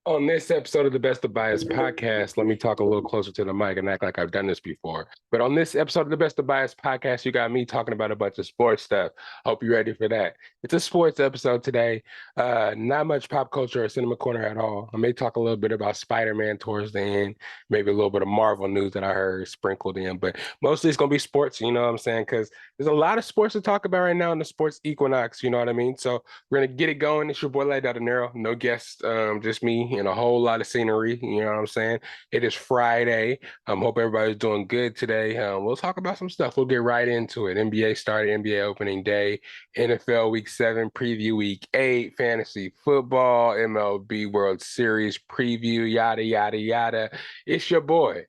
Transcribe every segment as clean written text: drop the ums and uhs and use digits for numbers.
On this episode of the Best of Bias podcast, let me talk a little closer to the mic and act like I've done this before. But on this episode of the Best of Bias podcast, you got me talking about a bunch of sports stuff. Hope you're ready for that. It's a sports episode today. Not much pop culture or cinema corner at all. I may talk a little bit about Spider-Man towards the end, maybe a little bit of Marvel news that I heard sprinkled in, but mostly it's going to be sports, you know what I'm saying? Because there's a lot of sports to talk about right now in the sports Equinox, you know what I mean? So we're going to get it going. It's your boy Lydell Dinero. No guests, just me and a whole lot of scenery. You know what I'm saying? It is Friday. Hope everybody's doing good today. We'll talk about some stuff. We'll get right into it. NBA started, NBA opening day, NFL Week 7 preview, Week 8, fantasy football, MLB World Series preview, yada, yada, yada. It's your boy.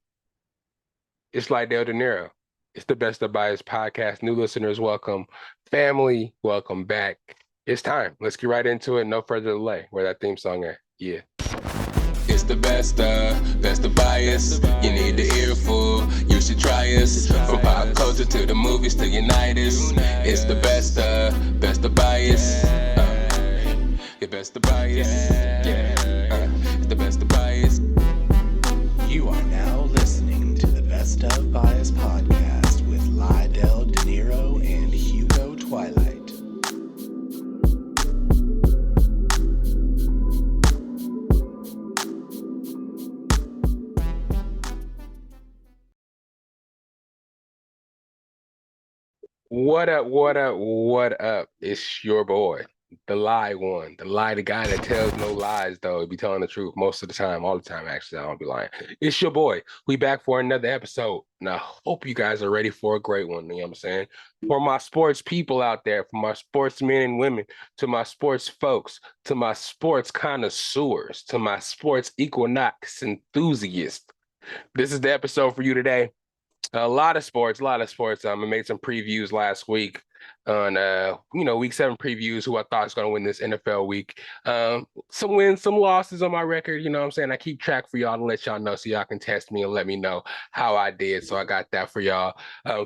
It's Lydell Dinero. It's the Best of Bias podcast. New listeners, welcome. Family, welcome back. It's time. Let's get right into it. No further delay. Where that theme song at? Yeah. It's the best of bias. You need the earful. You should try us. From pop culture to the movies to Unitas. It's the best of bias. Your best of bias. Yeah. It's the best of bias. You are now listening to the Best of Bias podcast with Lydell Dinero and Hugo Twilight. What up, what up, what up? It's your boy, the lie one, the guy that tells no lies, though. He be telling the truth most of the time, all the time, actually. I don't be lying. It's your boy. We back for another episode. And I hope you guys are ready for a great one. You know what I'm saying? For my sports people out there, for my sports men and women, to my sports folks, to my sports connoisseurs, to my sports Equinox enthusiasts. This is the episode for you today. A lot of sports. I made some previews last week on week 7 previews, who I thought is going to win this NFL week. Some wins, some losses on my record. You know what I'm saying? I keep track for y'all to let y'all know so y'all can test me and let me know how I did. So I got that for y'all.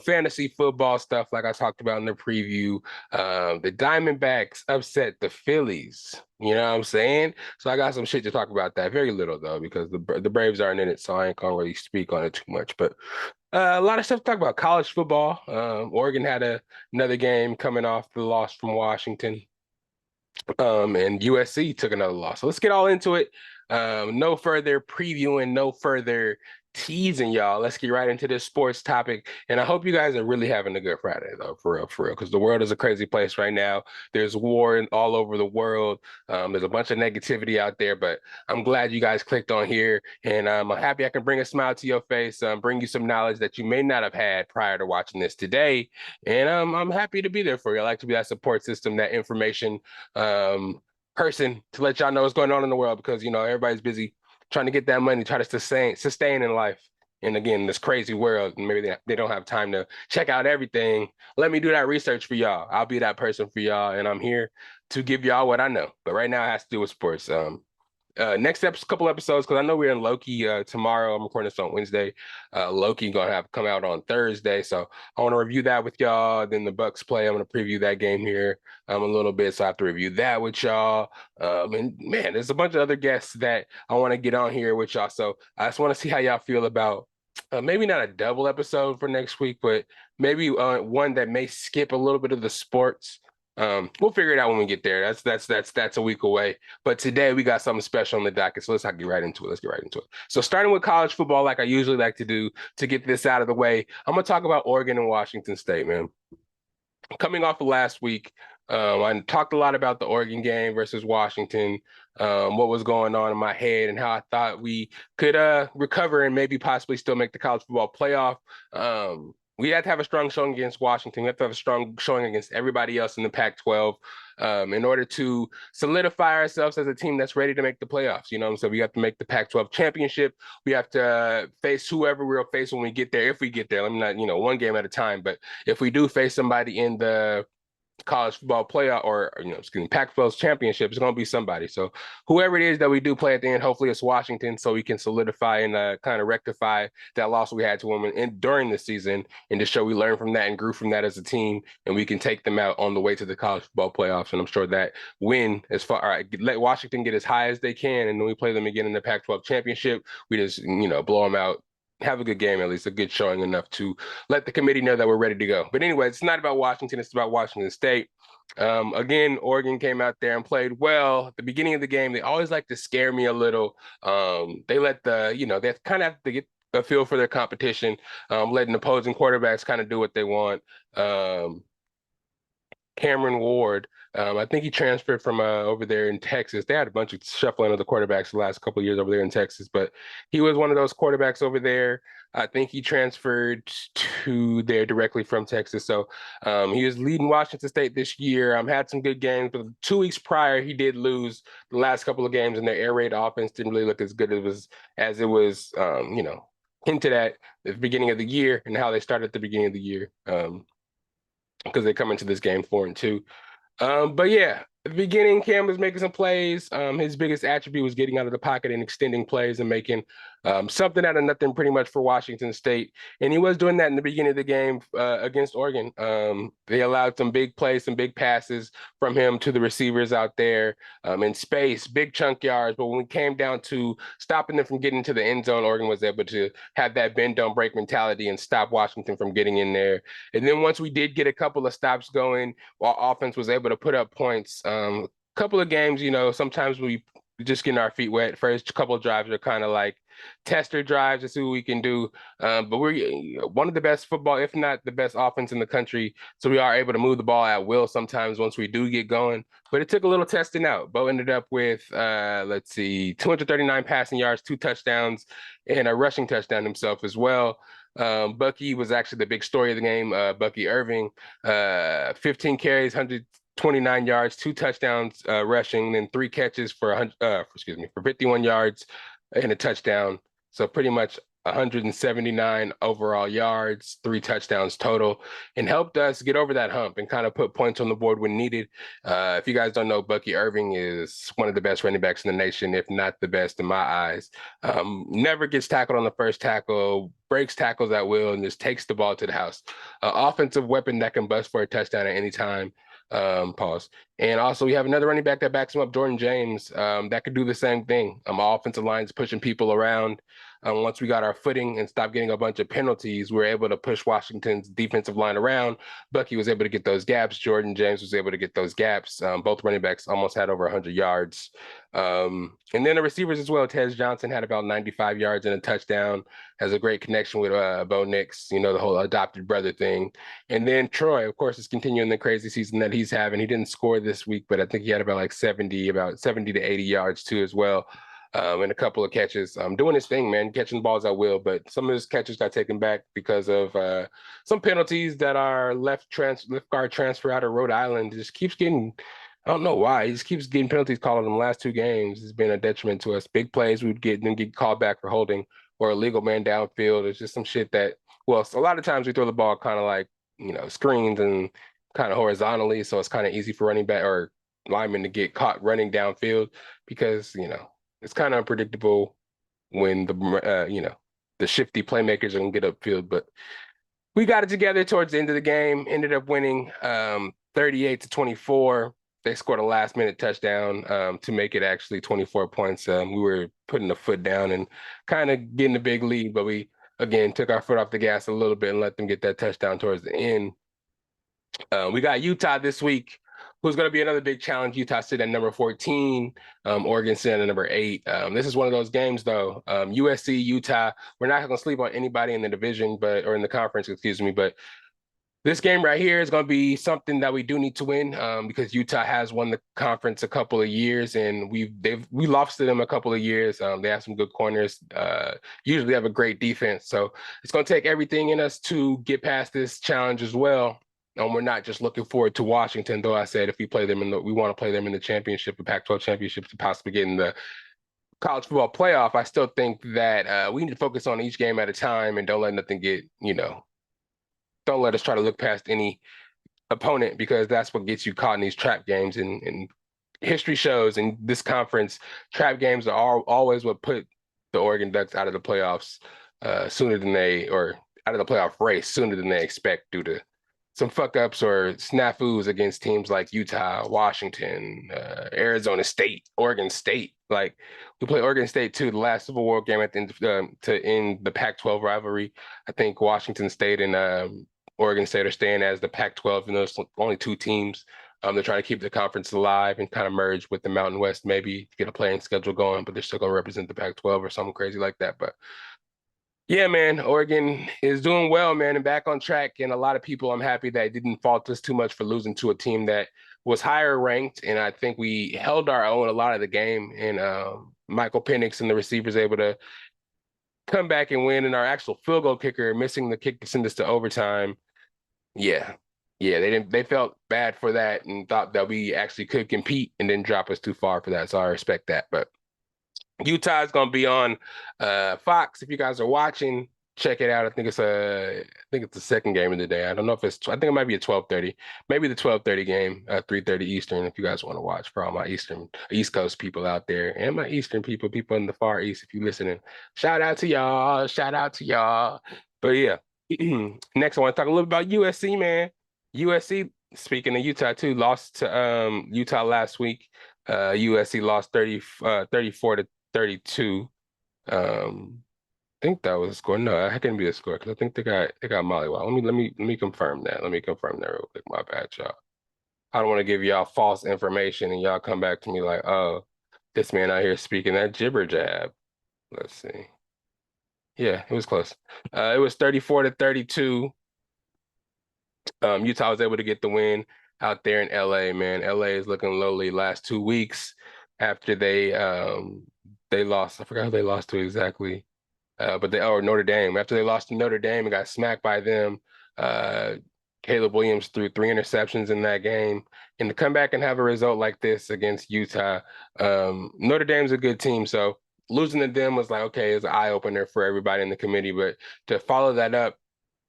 Fantasy football stuff, like I talked about in the preview. The Diamondbacks upset the Phillies. You know what I'm saying? So I got some shit to talk about that. Very little, though, because the Braves aren't in it, so I ain't going to really speak on it too much. But a lot of stuff to talk about. College football. Oregon had another game coming off the loss from Washington. And USC took another loss. So let's get all into it. No further previewing, no further teasing, y'all. Let's get right into this sports topic. And I hope you guys are really having a good Friday, though, for real, because the world is a crazy place right now. There's war all over the world. There's a bunch of negativity out there, but I'm glad you guys clicked on here, and I'm happy I can bring a smile to your face, bring you some knowledge that you may not have had prior to watching this today. And I'm happy to be there for you. I like to be that support system, that information person to let y'all know what's going on in the world, because, you know, everybody's busy trying to get that money, try to sustain in life. And again, this crazy world, maybe they don't have time to check out everything. Let me do that research for y'all. I'll be that person for y'all, and I'm here to give y'all what I know. But right now it has to do with sports. Next couple episodes, because I know we're in Loki tomorrow. I'm recording this on Wednesday. Loki gonna have come out on Thursday, so I want to review that with y'all. Then the Bucks play. I'm gonna preview that game here a little bit, so I have to review that with y'all. And man, there's a bunch of other guests that I want to get on here with y'all. So I just want to see how y'all feel about maybe not a double episode for next week, but maybe one that may skip a little bit of the sports. We'll figure it out when we get there. That's a week away. But today we got something special on the docket, so let's get right into it. So starting with college football, like I usually like to do to get this out of the way, I'm gonna talk about Oregon and Washington State, man. Coming off of last week, I talked a lot about the Oregon game versus Washington, what was going on in my head and how I thought we could recover and maybe possibly still make the college football playoff. We have to have a strong showing against Washington. We have to have a strong showing against everybody else in the Pac-12 in order to solidify ourselves as a team that's ready to make the playoffs. You know, so we have to make the Pac-12 championship. We have to face whoever we'll face when we get there, if we get there. Let me not, one game at a time. But if we do face somebody in the college football playoff or excuse me, Pac-12 championship is going to be somebody. So whoever it is that we do play at the end, hopefully it's Washington, so we can solidify and kind of rectify that loss we had to them during the season, and to show we learned from that and grew from that as a team, and we can take them out on the way to the college football playoffs. And I'm sure that win as far, all right, let Washington get as high as they can, and then we play them again in the Pac-12 championship. We just blow them out, have a good game, at least a good showing enough to let the committee know that we're ready to go. But anyway, it's not about Washington, it's about Washington State. Again, Oregon came out there and played well. At the beginning of the game, they always like to scare me a little. They let they kind of have to get a feel for their competition, letting opposing quarterbacks kind of do what they want. Cameron Ward, I think he transferred from over there in Texas. They had a bunch of shuffling of the quarterbacks the last couple of years over there in Texas, but he was one of those quarterbacks over there. I think he transferred to there directly from Texas. So he was leading Washington State this year. Had some good games, but 2 weeks prior, he did lose the last couple of games, and their air raid offense didn't really look as good as it was hinted at the beginning of the year, and how they started at the beginning of the year. Because they come into this game 4-2. But yeah, at the beginning, Cam was making some plays. His biggest attribute was getting out of the pocket and extending plays and making something out of nothing pretty much for Washington State. And he was doing that in the beginning of the game against Oregon. They allowed some big plays, some big passes from him to the receivers out there in space, big chunk yards. But when we came down to stopping them from getting to the end zone, Oregon was able to have that bend, don't break mentality and stop Washington from getting in there. And then once we did get a couple of stops going, our offense was able to put up points. Couple of games, sometimes we just getting our feet wet. First couple of drives are kind of like tester drives to see what we can do. But we're one of the best football, if not the best offense in the country. So we are able to move the ball at will sometimes once we do get going. But it took a little testing out. Bo ended up with, 239 passing yards, 2 touchdowns, and a rushing touchdown himself as well. Bucky was actually the big story of the game. Bucky Irving, 15 carries, 129 yards, 2 touchdowns rushing, then 3 catches for 51 yards and a touchdown. So pretty much 179 overall yards, 3 touchdowns total, and helped us get over that hump and kind of put points on the board when needed. If you guys don't know, Bucky Irving is one of the best running backs in the nation, if not the best in my eyes. Never gets tackled on the first tackle, breaks tackles at will, and just takes the ball to the house. Offensive weapon that can bust for a touchdown at any time. Pause. And also we have another running back that backs him up, Jordan James, that could do the same thing. Our offensive line's pushing people around. Once we got our footing and stopped getting a bunch of penalties, we were able to push Washington's defensive line around. Bucky was able to get those gaps. Jordan James was able to get those gaps. Both running backs almost had over 100 yards. And then the receivers as well. Tez Johnson had about 95 yards and a touchdown. Has a great connection with Bo Nix, the whole adopted brother thing. And then Troy, of course, is continuing the crazy season that he's having. He didn't score this week, but I think he had about 70 to 80 yards too as well. And a couple of catches. Doing his thing, man, catching balls at will. But some of his catches got taken back because of some penalties that our left guard transfer out of Rhode Island just keeps getting. I don't know why. He just keeps getting penalties called in the last 2 games. It's been a detriment to us. Big plays, we'd get called back for holding or illegal man downfield. It's just some shit that, well, a lot of times we throw the ball kind of like, screens and kind of horizontally. So it's kind of easy for running back or linemen to get caught running downfield because, it's kind of unpredictable when the shifty playmakers are going to get upfield. But we got it together towards the end of the game, ended up winning 38-24. They scored a last-minute touchdown to make it actually 24 points. We were putting the foot down and kind of getting a big lead, but we, again, took our foot off the gas a little bit and let them get that touchdown towards the end. We got Utah this week, who's going to be another big challenge. Utah sitting at number 14, Oregon sitting at number 8. This is one of those games, though. USC, Utah, we're not going to sleep on anybody in the division, or in the conference, excuse me, but this game right here is going to be something that we do need to win because Utah has won the conference a couple of years, and we lost to them a couple of years. They have some good corners. Usually have a great defense, so it's going to take everything in us to get past this challenge as well. We're not just looking forward to Washington, though I said if we play them we want to play them in the championship, the Pac-12 championship, to possibly get in the college football playoff. I still think that we need to focus on each game at a time and don't let nothing get, don't let us try to look past any opponent because that's what gets you caught in these trap games. And history shows in this conference, trap games are always what put the Oregon Ducks out of the playoffs sooner than or out of the playoff race sooner than they expect due to some fuck ups or snafus against teams like Utah, Washington, Arizona State, Oregon State. Like we play Oregon State too, the last Civil War game at the end to end the Pac-12 rivalry. I think Washington State and Oregon State are staying as the Pac-12, and there's only two teams. They're trying to keep the conference alive and kind of merge with the Mountain West, maybe to get a playing schedule going, but they're still going to represent the Pac-12 or something crazy like that. But yeah, man, Oregon is doing well, man, and back on track. And a lot of people, I'm happy that it didn't fault us too much for losing to a team that was higher ranked. And I think we held our own a lot of the game. And Michael Penix and the receivers able to come back and win. And our actual field goal kicker missing the kick to send us to overtime. Yeah. Yeah, they felt bad for that and thought that we actually could compete and didn't drop us too far for that. So I respect that. But Utah is going to be on Fox. If you guys are watching, check it out. I think it's the second game of the day. I don't know if I think it might be a 12:30, maybe the 12:30 game, 3:30 Eastern. If you guys want to watch, for all my East Coast people out there and my Eastern people in the Far East, if you're listening, shout out to y'all. Shout out to y'all. But yeah, next I want to talk a little bit about USC, man. USC, speaking of Utah too, lost to Utah last week. USC lost 34 to 32. I think that was a score. No, that couldn't be a score because I think they got mollywopped. Let me confirm that. Let me confirm that real quick. My bad, y'all. I don't want to give y'all false information and y'all come back to me like, oh, this man out here speaking that jibber jab. Let's see. Yeah, it was close. It was 34 to 32. Utah was able to get the win out there in LA, man. LA is looking lowly last 2 weeks after they lost. I forgot who they lost to exactly. But Notre Dame. After they lost to Notre Dame and got smacked by them, Caleb Williams threw 3 interceptions in that game. And to come back and have a result like this against Utah, Notre Dame's a good team. So losing to them was like, okay, it's an eye-opener for everybody in the committee. But to follow that up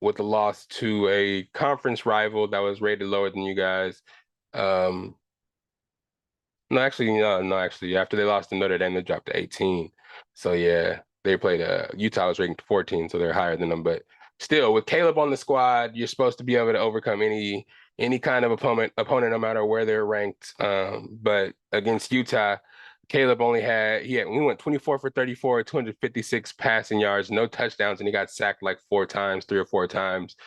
with a loss to a conference rival that was rated lower than you guys. No, actually, after they lost to Notre Dame, they dropped to 18. So yeah, they played Utah was ranked 14, so they're higher than them. But still, with Caleb on the squad, you're supposed to be able to overcome any kind of opponent, no matter where they're ranked. But against Utah, Caleb we went 24 for 34, 256 passing yards, no touchdowns, and he got sacked like 3 or 4 times.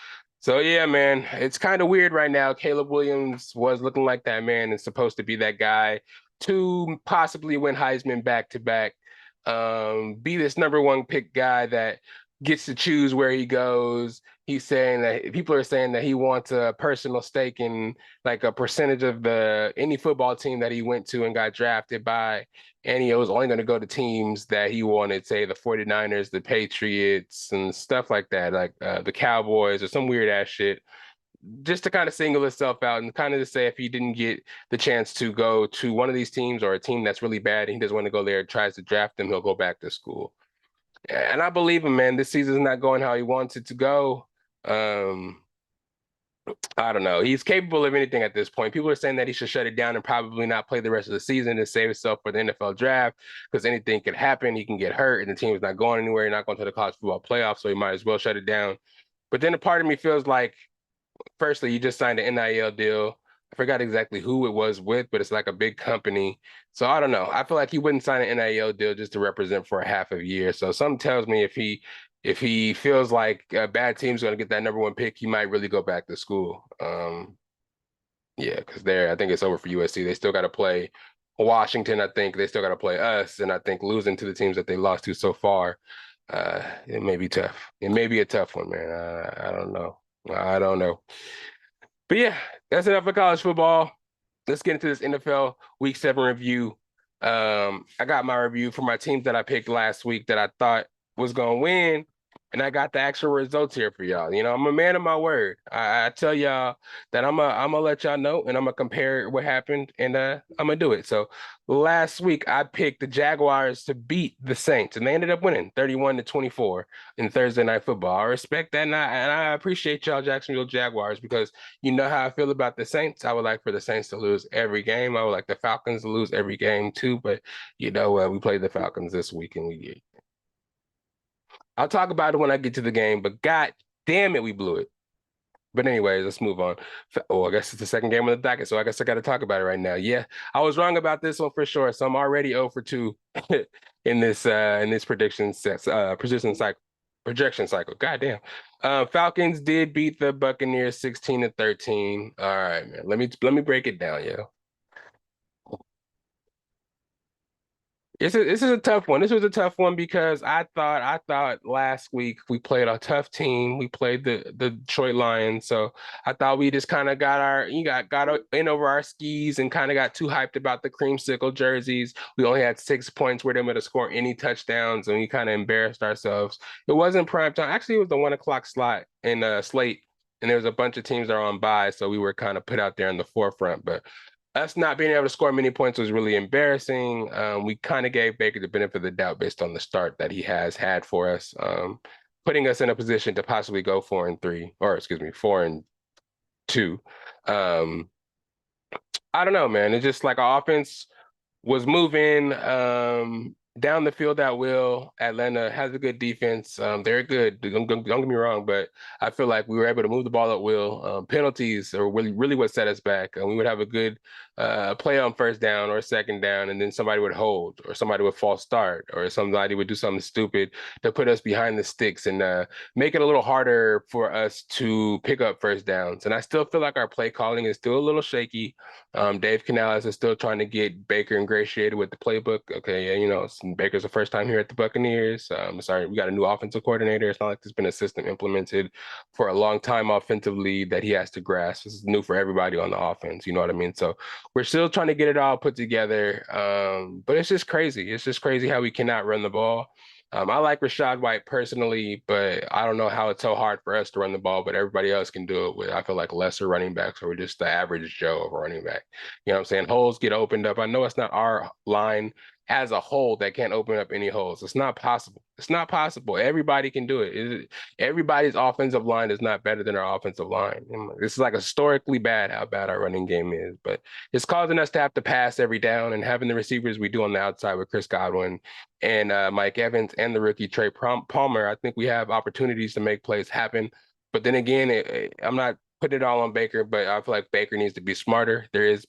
So yeah, man, it's kind of weird right now. Caleb Williams was looking like that man and supposed to be that guy to possibly win Heisman back to back, be this number 1 pick guy that gets to choose where he goes. He's saying that people are saying that he wants a personal stake in like a percentage of any football team that he went to and got drafted by. And he was only going to go to teams that he wanted, say the 49ers, the Patriots, and stuff like that, like the Cowboys or some weird ass shit, just to kind of single himself out and kind of to say if he didn't get the chance to go to one of these teams or a team that's really bad and he doesn't want to go there, tries to draft them, he'll go back to school. And I believe him, man. This season's not going how he wants it to go. I don't know. He's capable of anything at this point. People are saying that he should shut it down and probably not play the rest of the season to save himself for the NFL draft because anything could happen. He can get hurt and the team's not going anywhere. You're not going to the college football playoffs, so he might as well shut it down. But then a part of me feels like, firstly, you just signed an NIL deal. I forgot exactly who it was with, but it's like a big company. So I don't know. I feel like he wouldn't sign an NIL deal just to represent for a half a year. So something tells me if he feels like a bad team's going to get that number 1 pick, he might really go back to school. Yeah, because I think it's over for USC. They still got to play Washington. I think they still got to play us. And I think losing to the teams that they lost to so far, it may be tough. It may be a tough one, man. I don't know. I don't know. But yeah, that's enough for college football. Let's get into this NFL Week 7 review. I got my review for my teams that I picked last week that I thought was going to win. and I got the actual results here for y'all. You know, I'm a man of my word. I tell y'all that I'm gonna let y'all know, and I'm gonna compare what happened, and I'm gonna do it. So last week I picked the Jaguars to beat the Saints, and they ended up winning 31-24 in Thursday Night Football. I respect that, and I appreciate y'all Jacksonville Jaguars because you know how I feel about the Saints. I would like for the Saints to lose every game. I would like the Falcons to lose every game too, but you know, we played the Falcons this week, and we I'll talk about it when I get to the game, but god damn it, we blew it. But anyways, let's move on. Oh, I guess it's the second game on the docket, so I guess I got to talk about it right now. Yeah, I was wrong about this one for sure. So I'm already 0 for 2 in this projection cycle. God damn. Falcons did beat the Buccaneers 16-13. All right, man. Let me break it down, yo. This is a tough one. This was a tough one because I thought last week we played a tough team. We played the Detroit Lions, so I thought we just kind of got in over our skis and kind of got too hyped about the creamsicle jerseys. We only had 6 points. We didn't able to score any touchdowns, and we kind of embarrassed ourselves. It wasn't prime time. Actually, it was the 1 o'clock slot in slate, and there was a bunch of teams that are on bye, so we were kind of put out there in the forefront, but us not being able to score many points was really embarrassing. We kind of gave Baker the benefit of the doubt based on the start that he has had for us, putting us in a position to possibly go 4-3, or excuse me, 4-2. Um, I don't know, man. It's just like our offense was moving down the field at will. Atlanta has a good defense. They're good. Don't get me wrong, but I feel like we were able to move the ball at will. Penalties are really what set us back. We would have a good play on first down or second down, and then somebody would hold, or somebody would false start, or somebody would do something stupid to put us behind the sticks and make it a little harder for us to pick up first downs. And I still feel like our play calling is still a little shaky. Dave Canales is still trying to get Baker ingratiated with the playbook. Okay, yeah, you know, Baker's the first time here at the Buccaneers. Sorry, we got a new offensive coordinator. It's not like there's been a system implemented for a long time offensively that he has to grasp. This is new for everybody on the offense. You know what I mean? So we're still trying to get it all put together. But it's just crazy. It's just crazy how we cannot run the ball. I like Rachaad White personally, but I don't know how it's so hard for us to run the ball, but everybody else can do it with, I feel like, lesser running backs, or we're just the average Joe of a running back. You know what I'm saying? Holes get opened up. I know it's not our line as a whole that can't open up any holes. It's not possible. It's not possible. Everybody can do it. Everybody's offensive line is not better than our offensive line. This is like historically bad how bad our running game is, but it's causing us to have to pass every down, and having the receivers we do on the outside with Chris Godwin and Mike Evans and the rookie Trey Palmer. I think we have opportunities to make plays happen. But then again, I'm not putting it all on Baker, but I feel like Baker needs to be smarter. There is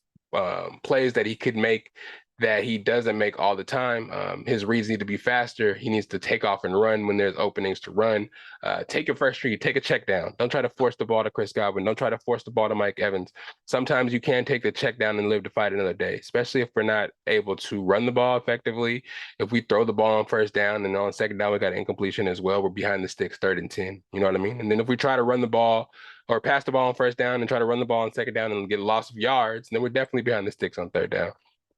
plays that he could make that he doesn't make all the time. His reads need to be faster. He needs to take off and run when there's openings to run. Take your first read, take a check down. Don't try to force the ball to Chris Godwin. Don't try to force the ball to Mike Evans. Sometimes you can take the check down and live to fight another day, especially if we're not able to run the ball effectively. If we throw the ball on first down and on second down, we got an incompletion as well. We're behind the sticks, 3rd and 10. You know what I mean? And then if we try to run the ball or pass the ball on first down and try to run the ball on second down and get a loss of yards, then we're definitely behind the sticks on 3rd down.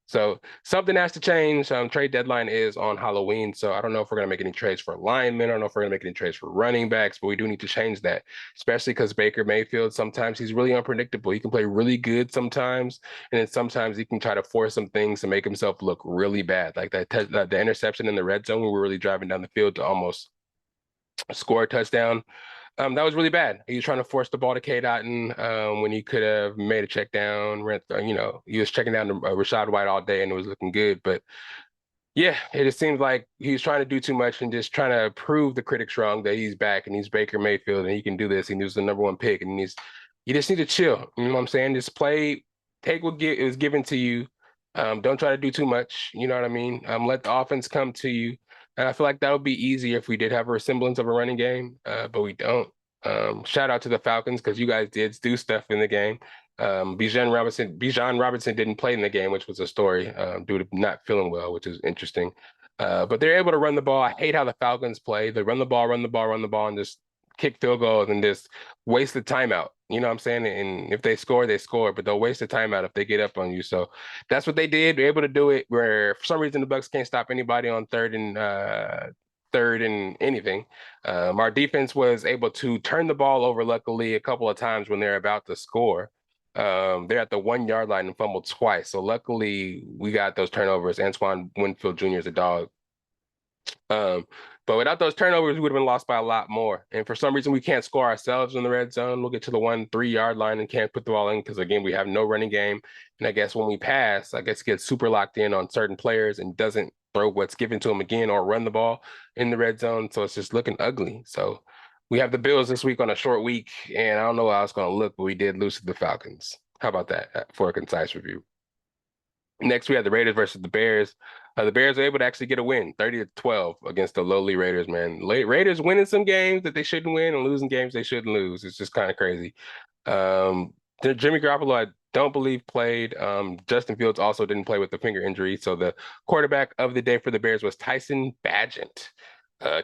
So something has to change. Trade deadline is on Halloween, so I don't know if we're going to make any trades for linemen. I don't know if we're going to make any trades for running backs, but we do need to change that, especially because Baker Mayfield, sometimes he's really unpredictable. He can play really good sometimes, and then sometimes he can try to force some things to make himself look really bad, like the interception in the red zone where we're really driving down the field to almost score a touchdown. That was really bad. He was trying to force the ball to K. Dotton when he could have made a check down. You know, he was checking down to Rachaad White all day and it was looking good. But yeah, it just seems like he was trying to do too much and just trying to prove the critics wrong that he's back and he's Baker Mayfield and he can do this. He was the #1 pick and you just need to chill. You know what I'm saying? Just play, take what it was given to you. Don't try to do too much. You know what I mean? Let the offense come to you. And I feel like that would be easier if we did have a semblance of a running game, but we don't. Shout out to the Falcons because you guys did do stuff in the game. Bijan Robinson didn't play in the game, which was a story due to not feeling well, which is interesting. But they're able to run the ball. I hate how the Falcons play. They run the ball, and just kick field goals and just waste the timeout. You know what I'm saying? And if they score, they score, but they'll waste the timeout if they get up on you. So that's what they did. They're able to do it where for some reason the Bucks can't stop anybody on 3rd and third in anything. Our defense was able to turn the ball over, luckily, a couple of times when they're about to score. They're at the 1 yard line and fumbled twice. So luckily we got those turnovers. Antoine Winfield Jr. is a dog. Um, but without those turnovers, we would have been lost by a lot more. And for some reason, we can't score ourselves in the red zone. We'll get to the 1 3 yard line and can't put the ball in because, again, we have no running game. And I guess when we pass, I guess gets super locked in on certain players and doesn't throw what's given to him again or run the ball in the red zone. So it's just looking ugly. So we have the Bills this week on a short week, and I don't know how it's going to look, but we did lose to the Falcons. How about that for a concise review? Next, we had the Raiders versus the Bears. The Bears were able to actually get a win, 30-12 against the lowly Raiders, man. Raiders winning some games that they shouldn't win and losing games they shouldn't lose. It's just kind of crazy. Jimmy Garoppolo, I don't believe played. Justin Fields also didn't play with the finger injury. So the quarterback of the day for the Bears was Tyson Bagent.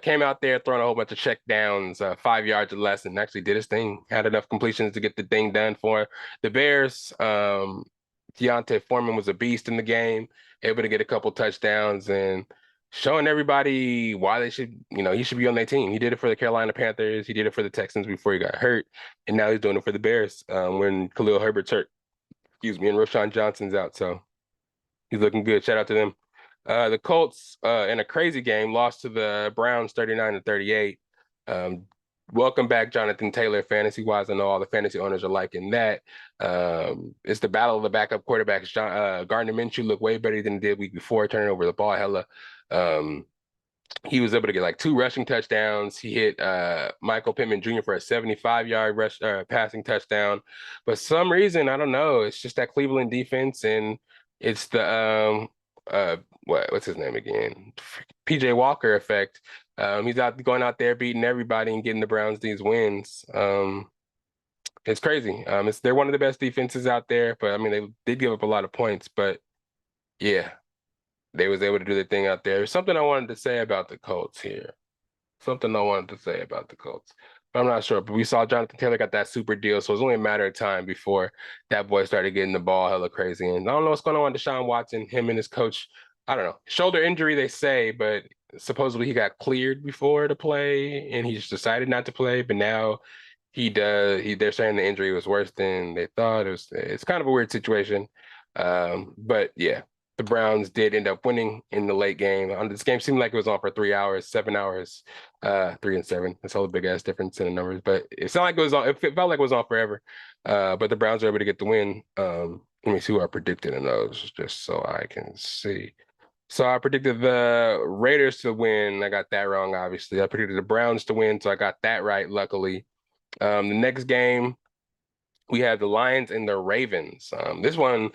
Came out there throwing a whole bunch of check downs, 5 yards or less, and actually did his thing. Had enough completions to get the thing done for the Bears. Deontay Foreman was a beast in the game, able to get a couple touchdowns and showing everybody why they should, he should be on their team. He did it for the Carolina Panthers. He did it for the Texans before he got hurt. And now he's doing it for the Bears when Khalil Herbert's hurt. And Rashawn Johnson's out. So he's looking good. Shout out to them. The Colts, in a crazy game, lost to the Browns 39-38. Welcome back, Jonathan Taylor, fantasy-wise. I know all the fantasy owners are liking that. It's the battle of the backup quarterbacks. Gardner Minshew looked way better than he did week before, turning over the ball hella. He was able to get like 2 rushing touchdowns. He hit Michael Pittman Jr. for a 75-yard passing touchdown. But some reason, I don't know, it's just that Cleveland defense, and it's the what's his name again? PJ Walker effect. He's going out there beating everybody and getting the Browns these wins. It's crazy. They're one of the best defenses out there, but I mean they did give up a lot of points, but yeah, they was able to do their thing out there. There's something I wanted to say about the Colts here. But I'm not sure. But we saw Jonathan Taylor got that super deal, so it was only a matter of time before that boy started getting the ball hella crazy. And I don't know what's going on with Deshaun Watson, him and his coach. I don't know. Shoulder injury, they say, but supposedly he got cleared before to play, and he just decided not to play. But now they're saying the injury was worse than they thought. It's kind of a weird situation. But yeah, the Browns did end up winning in the late game. This game seemed like it was on for 3 hours, 7 hours, 3 and 7. That's all a big ass difference in the numbers. But it sounded like it was on. It felt like it was on forever. But the Browns were able to get the win. Let me see who I predicted in those, just so I can see. So I predicted the Raiders to win. I got that wrong, obviously. I predicted the Browns to win, so I got that right, luckily. The next game, we had the Lions and the Ravens. This one,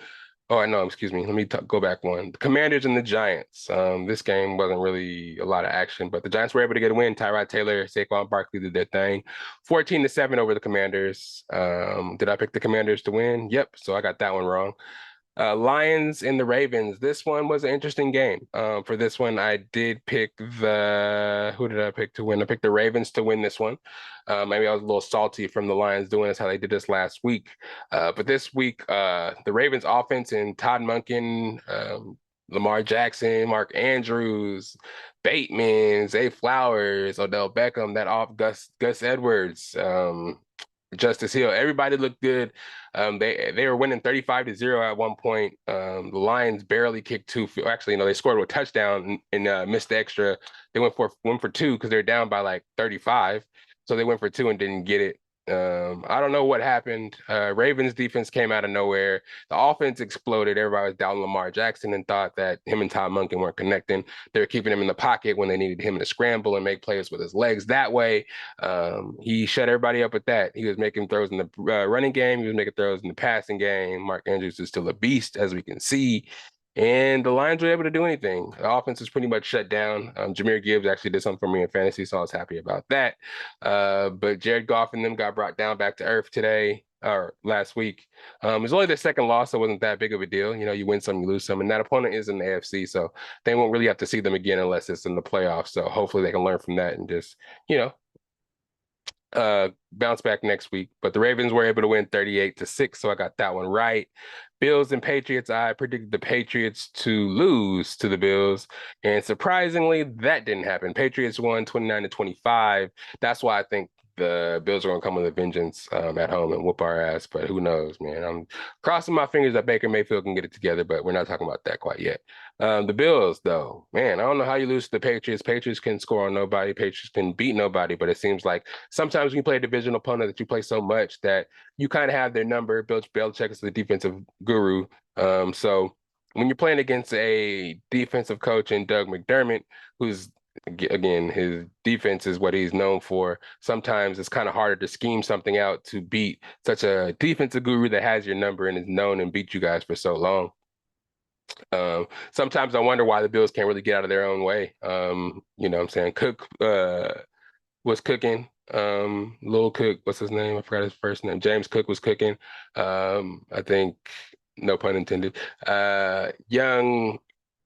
excuse me. Let me go back one. The Commanders and the Giants. This game wasn't really a lot of action, but the Giants were able to get a win. Tyrod Taylor, Saquon Barkley did their thing. 14-7 over the Commanders. Did I pick the Commanders to win? Yep. So I got that one wrong. Lions and the Ravens. This one was an interesting game. For this one, I did pick who did I pick to win? I picked the Ravens to win this one. Maybe I was a little salty from the Lions doing this how they did this last week. But this week, the Ravens offense and Todd Monken, Lamar Jackson, Mark Andrews, Bateman, Zay Flowers, Odell Beckham, Gus Edwards, Justice Hill. Everybody looked good. They were winning 35-0 at one point. The Lions barely kicked 2. Actually, they scored a touchdown and missed the extra. They went for 2 because they're down by like 35. So they went for 2 and didn't get it. I don't know what happened. Ravens defense came out of nowhere. The offense exploded. Everybody was down Lamar Jackson and thought that him and Todd Monken weren't connecting. They were keeping him in the pocket when they needed him to scramble and make plays with his legs that way. He shut everybody up with that. He was making throws in the running game. He was making throws in the passing game. Mark Andrews is still a beast, as we can see. And the Lions were able to do anything. The offense was pretty much shut down. Jameer Gibbs actually did something for me in fantasy, so I was happy about that. But Jared Goff and them got brought down back to earth today, or last week. It was only their second loss, so it wasn't that big of a deal. You win some, you lose some. And that opponent is in the AFC, so they won't really have to see them again unless it's in the playoffs. So hopefully they can learn from that and just, bounce back next week. But the Ravens were able to win 38-6, so I got that one right. Bills and Patriots, I predicted the Patriots to lose to the Bills, and surprisingly, that didn't happen. Patriots won 29-25. That's why I think the Bills are going to come with a vengeance at home and whoop our ass. But who knows, man? I'm crossing my fingers that Baker Mayfield can get it together, but we're not talking about that quite yet. The Bills, though, man, I don't know how you lose to the Patriots. Patriots can score on nobody. Patriots can beat nobody, but it seems like sometimes when you play a divisional opponent that you play so much that you kind of have their number. Bill Belichick is the defensive guru. So when you're playing against a defensive coach in Doug McDermott, who's again, his defense is what he's known for. Sometimes it's kind of harder to scheme something out to beat such a defensive guru that has your number and is known and beat you guys for so long. Sometimes I wonder why the Bills can't really get out of their own way. You know what I'm saying? Cook was cooking. Lil Cook, what's his name? I forgot his first name. James Cook was cooking. I think, no pun intended. Young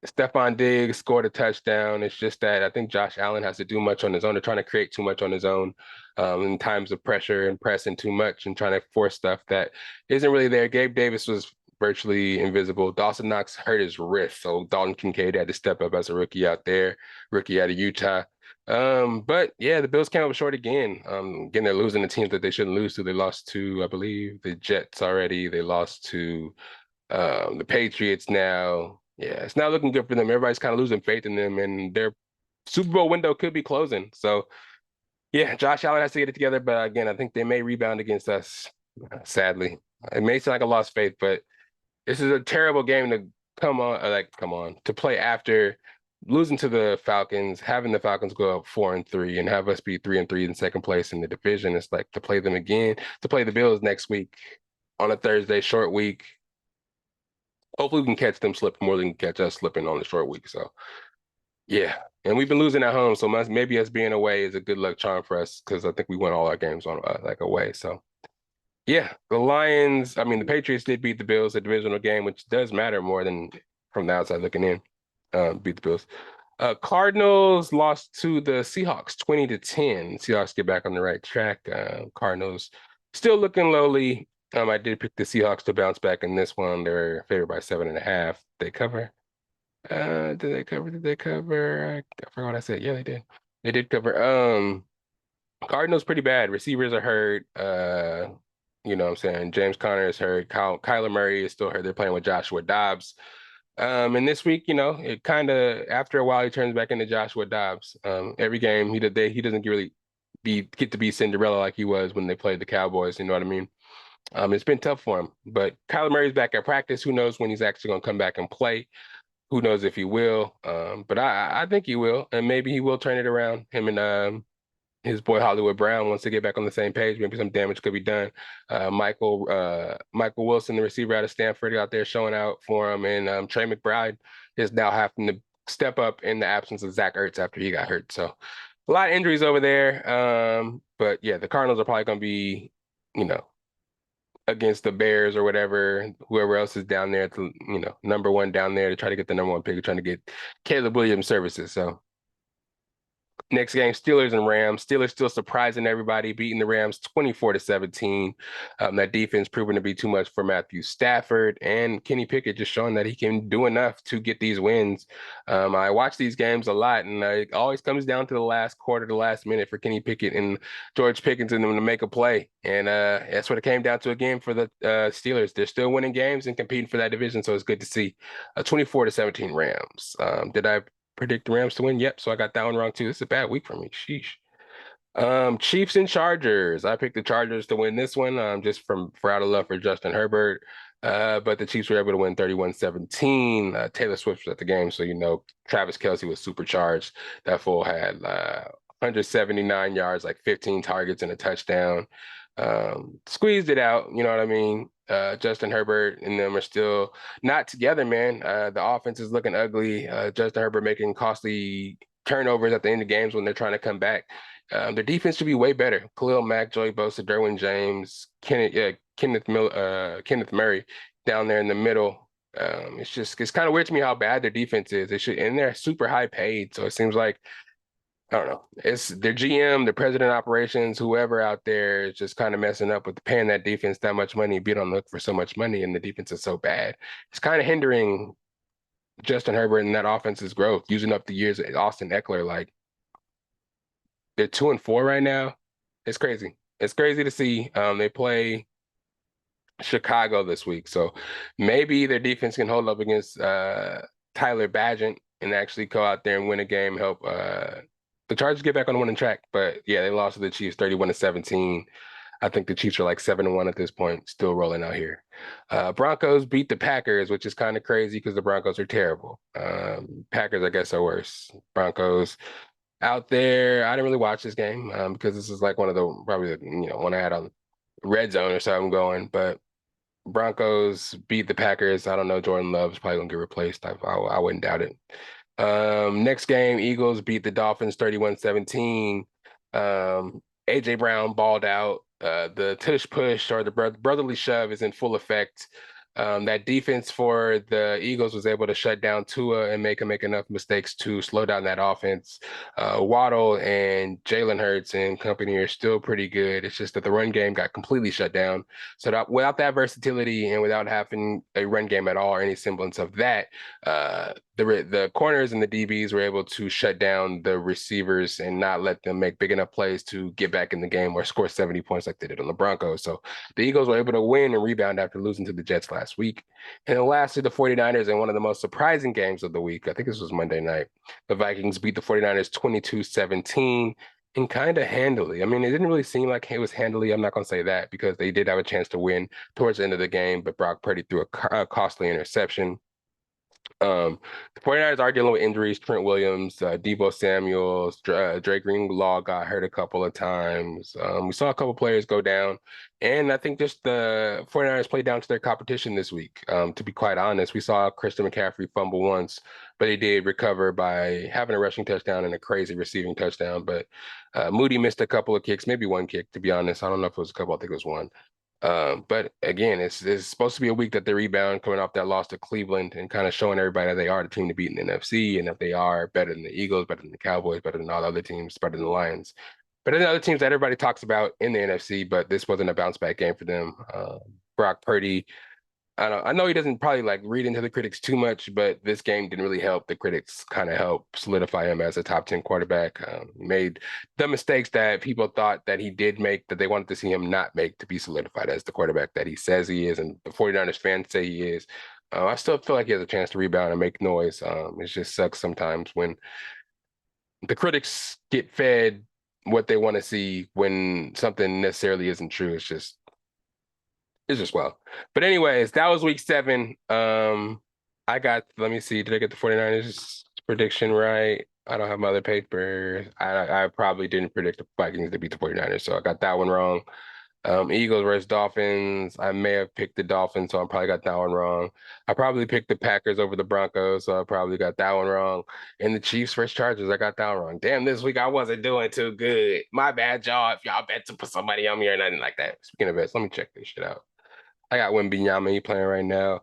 Stephon Diggs scored a touchdown. It's just that I think Josh Allen has to do much on his own. They're trying to create too much on his own in times of pressure and pressing too much and trying to force stuff that isn't really there. Gabe Davis was virtually invisible. Dawson Knox hurt his wrist, so Dalton Kincaid had to step up as a rookie out there, rookie out of Utah. But yeah, the Bills came up short again. Again, they're losing the teams that they shouldn't lose to. They lost to, I believe, the Jets already. They lost to the Patriots now. Yeah, it's not looking good for them. Everybody's kind of losing faith in them, and their Super Bowl window could be closing. So yeah, Josh Allen has to get it together. But again, I think they may rebound against us, sadly. It may sound like I lost faith, but this is a terrible game to come on, to play after losing to the Falcons, having the Falcons go up 4-3 and have us be 3-3 in second place in the division. It's like to play them again, to play the Bills next week on a Thursday, short week. Hopefully we can catch them slipping more than catch us slipping on the short week. So yeah. And we've been losing at home. So maybe us being away is a good luck charm for us because I think we won all our games on like away. So yeah, the Patriots did beat the Bills, a divisional game, which does matter more than from the outside looking in. Beat the Bills. Cardinals lost to the Seahawks 20-10. Seahawks get back on the right track. Cardinals still looking lowly. I did pick the Seahawks to bounce back in this one. They're favored by 7.5. They cover. Did they cover? Did they cover? I forgot what I said. Yeah, they did. They did cover. Cardinals pretty bad. Receivers are hurt. You know what I'm saying? James Conner is hurt. Kyler Murray is still hurt. They're playing with Joshua Dobbs. And this week, it kind of after a while he turns back into Joshua Dobbs. Every game he doesn't really get to be Cinderella like he was when they played the Cowboys. You know what I mean? It's been tough for him. But Kyler Murray's back at practice. Who knows when he's actually going to come back and play? Who knows if he will? But I think he will, and maybe he will turn it around. Him and his boy Hollywood Brown wants to get back on the same page. Maybe some damage could be done. Michael Wilson, the receiver out of Stanford, out there showing out for him, and Trey McBride is now having to step up in the absence of Zach Ertz after he got hurt. So a lot of injuries over there. But yeah, the Cardinals are probably going to be, against the Bears or whatever, whoever else is down there to, number one down there to try to get the number one pick, trying to get Caleb Williams services. So next game, Steelers and Rams. Steelers still surprising everybody, beating the Rams 24-17. That defense proving to be too much for Matthew Stafford, and Kenny Pickett just showing that he can do enough to get these wins. I watch these games a lot, and it always comes down to the last quarter, the last minute for Kenny Pickett and George Pickens and them to make a play. And that's what it came down to again for the Steelers. They're still winning games and competing for that division, so it's good to see. 24-17 Rams. Did I predict the Rams to win? Yep. So I got that one wrong too. This is a bad week for me. Sheesh. Chiefs and Chargers. I picked the Chargers to win this one, just for out of love for Justin Herbert. But the Chiefs were able to win 31-17. Taylor Swift was at the game, so Travis Kelce was supercharged. That fool had 179 yards, like 15 targets and a touchdown. Squeezed it out, you know what I mean? Justin Herbert and them are still not together, man. The offense is looking ugly. Justin Herbert making costly turnovers at the end of games when they're trying to come back. Their defense should be way better. Khalil Mack, Joey Bosa, Derwin James, Kenneth Murray down there in the middle. It's kind of weird to me how bad their defense is. And they're super high paid, so it seems like I don't know. It's their GM, the president of operations, whoever out there is just kind of messing up with paying that defense that much money, being on the hook for so much money, and the defense is so bad. It's kind of hindering Justin Herbert and that offense's growth, using up the years of Austin Eckler. Like they're 2-4 right now. It's crazy. It's crazy to see. They play Chicago this week, so maybe their defense can hold up against Tyler Badgett and actually go out there and win a game. Help the Chargers get back on the winning track. But yeah, they lost to the Chiefs 31-17. I think the Chiefs are like 7-1 at this point, still rolling out here. Broncos beat the Packers, which is kind of crazy because the Broncos are terrible. Packers, I guess, are worse. Broncos out there. I didn't really watch this game because this is like one of the probably one I had on Red Zone or something going. But Broncos beat the Packers. I don't know. Jordan Love's probably gonna get replaced. I wouldn't doubt it. Next game, Eagles beat the Dolphins 31-17. AJ Brown balled out. The tush push or the brotherly shove is in full effect. That defense for the Eagles was able to shut down Tua and make him make enough mistakes to slow down that offense. Waddle and Jalen Hurts and company are still pretty good. It's just that the run game got completely shut down. So without that versatility and without having a run game at all or any semblance of that, the corners and the DBs were able to shut down the receivers and not let them make big enough plays to get back in the game or score 70 points like they did on the Broncos. So the Eagles were able to win and rebound after losing to the Jets last week. And lastly, the 49ers in one of the most surprising games of the week. I think this was Monday night. The Vikings beat the 49ers 22-17 and kind of handily. I mean, it didn't really seem like it was handily. I'm not going to say that because they did have a chance to win towards the end of the game, but Brock Purdy threw a costly interception. The 49ers are dealing with injuries. Trent Williams, Deebo Samuels, Dre Greenlaw got hurt a couple of times. We saw a couple players go down, and I think just the 49ers played down to their competition this week. To be quite honest, we saw Christian McCaffrey fumble once, but he did recover by having a rushing touchdown and a crazy receiving touchdown. But Moody missed a couple of kicks, maybe one kick, to be honest. I don't know if it was a couple. I think it was one. But again, it's supposed to be a week that they rebound coming off that loss to Cleveland and kind of showing everybody that they are the team to beat in the NFC and if they are better than the Eagles, better than the Cowboys, better than all the other teams, better than the Lions, better than other teams that everybody talks about in the NFC. But this wasn't a bounce back game for them. Brock Purdy, I know he doesn't probably like read into the critics too much, but this game didn't really help the critics kind of help solidify him as a top 10 quarterback. He made the mistakes that people thought that he did make, that they wanted to see him not make to be solidified as the quarterback that he says he is and the 49ers fans say he is. I still feel like he has a chance to rebound and make noise. It just sucks sometimes when the critics get fed what they want to see when something necessarily isn't true. It's just well. But anyways, that was week 7. Let me see, did I get the 49ers prediction right? I don't have my other paper. I probably didn't predict the Vikings to beat the 49ers, so I got that one wrong. Eagles versus Dolphins. I may have picked the Dolphins, so I probably got that one wrong. I probably picked the Packers over the Broncos, so I probably got that one wrong. And the Chiefs versus Chargers, I got that one wrong. Damn, this week I wasn't doing too good. My bad, y'all. If y'all bet to put somebody on me or nothing like that. Speaking of bets, let me check this shit out. I got Wembanyama playing right now.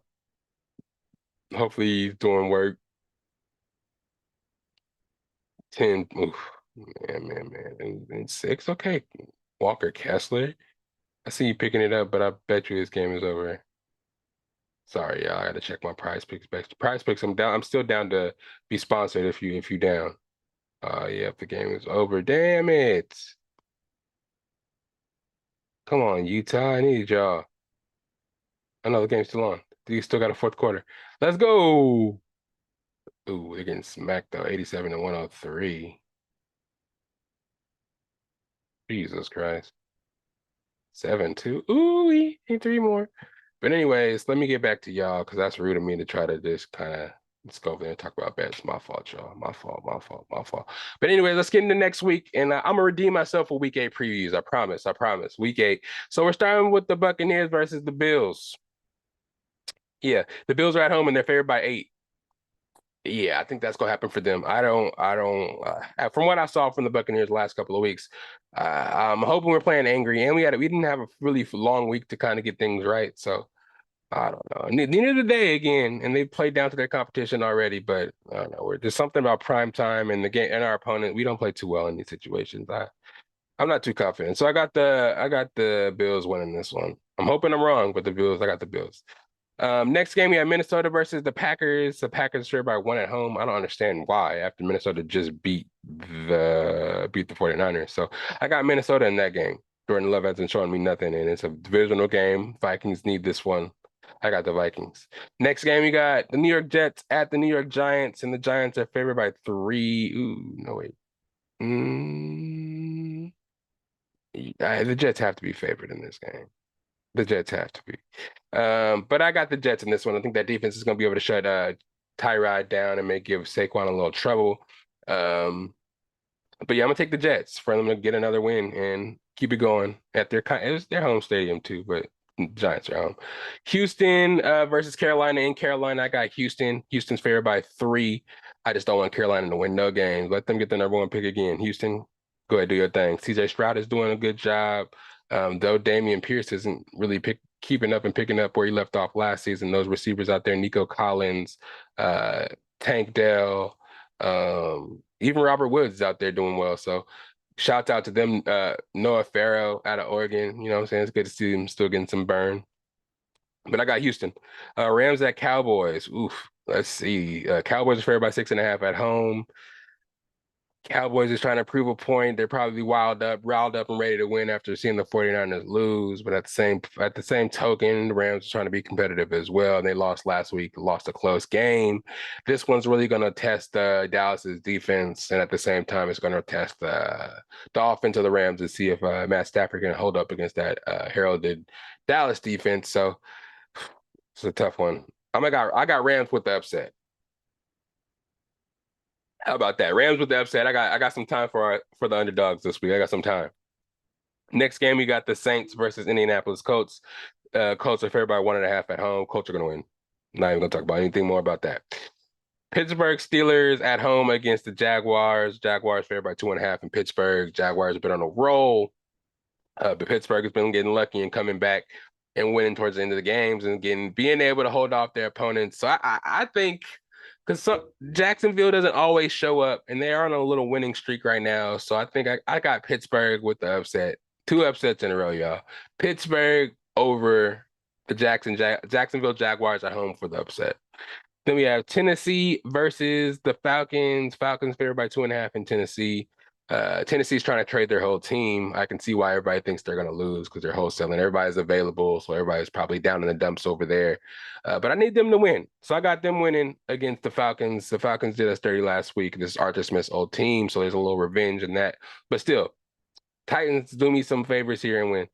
Hopefully he's doing work. 10. Oof. Man. And 6. Okay. Walker Kessler. I see you picking it up, but I bet you this game is over. Sorry, y'all. I gotta check my prize picks back. Prize picks, I'm down. I'm still down to be sponsored if you down. Yeah, if the game is over. Damn it. Come on, Utah. I need y'all. I know the game's still on. You still got a fourth quarter. Let's go. Ooh, they're getting smacked though. 87-103. Jesus Christ. 7-2. Ooh, ain't 3 more. But anyways, let me get back to y'all because that's rude of me to try to just kind of let's go over there and talk about bets. My fault, y'all. My fault. But anyway, let's get into next week. And I'm going to redeem myself for week 8 previews. I promise. Week 8. So we're starting with the Buccaneers versus the Bills. Yeah, the Bills are at home and they're favored by 8. Yeah, I think that's gonna happen for them. I don't. From what I saw from the Buccaneers last couple of weeks, I'm hoping we're playing angry, and we didn't have a really long week to kind of get things right. So I don't know. Neither did they again, and they played down to their competition already. But I don't know. There's something about prime time and the game and our opponent. We don't play too well in these situations. I'm not too confident. So I got the Bills winning this one. I'm hoping I'm wrong, but I got the Bills. Next game, we have Minnesota versus the Packers. The Packers are by one at home. I don't understand why after Minnesota just beat the 49ers. So I got Minnesota in that game. Jordan Love hasn't shown me nothing, and it's a divisional game. Vikings need this one. I got the Vikings. Next game, you got the New York Jets at the New York Giants, and the Giants are favored by 3. Ooh, no wait. The Jets have to be favored in this game. The Jets have to be. But I got the Jets in this one. I think that defense is going to be able to shut Tyrod down and make give Saquon a little trouble. But yeah, I'm gonna take the Jets for them to get another win and keep it going at it was their home stadium too, but Giants are home. Houston versus Carolina. In Carolina, I got Houston. Houston's favored by 3. I just don't want Carolina to win no games. Let them get the number 1 pick again. Houston, go ahead, do your thing. CJ Stroud is doing a good job. Though Damian Pierce isn't really keeping up and picking up where he left off last season. Those receivers out there, Nico Collins, Tank Dell, even Robert Woods is out there doing well. So shouts out to them. Noah Farrow out of Oregon. You know what I'm saying? It's good to see him still getting some burn. But I got Houston. Rams at Cowboys. Oof. Let's see. Cowboys are favored by 6.5 at home. Cowboys is trying to prove a point. They're probably riled up and ready to win after seeing the 49ers lose. But at the same token, the Rams are trying to be competitive as well. And they lost last week, lost a close game. This one's really going to test Dallas's defense, and at the same time, it's going to test the offense of the Rams to see if Matt Stafford can hold up against that heralded Dallas defense. So it's a tough one. I got Rams with the upset. How about that? Rams with the upset. I got some time for the underdogs this week. I got some time. Next game, we got the Saints versus Indianapolis Colts. Colts are favored by 1.5 at home. Colts are going to win. Not even going to talk about anything more about that. Pittsburgh Steelers at home against the Jaguars. Jaguars favored by 2.5 in Pittsburgh. Jaguars have been on a roll. But Pittsburgh has been getting lucky and coming back and winning towards the end of the games and being able to hold off their opponents. So I think because Jacksonville doesn't always show up, and they are on a little winning streak right now. So I think I got Pittsburgh with the upset. 2 upsets in a row, y'all. Pittsburgh over the Jacksonville Jaguars at home for the upset. Then we have Tennessee versus the Falcons. Falcons favored by 2.5 in Tennessee. Tennessee's trying to trade their whole team. I can see why everybody thinks they're going to lose because they're wholesaling. Everybody's available, so everybody's probably down in the dumps over there. But I need them to win. So I got them winning against the Falcons. The Falcons did us dirty last week. This is Arthur Smith's old team, so there's a little revenge in that. But still, Titans do me some favors here and win.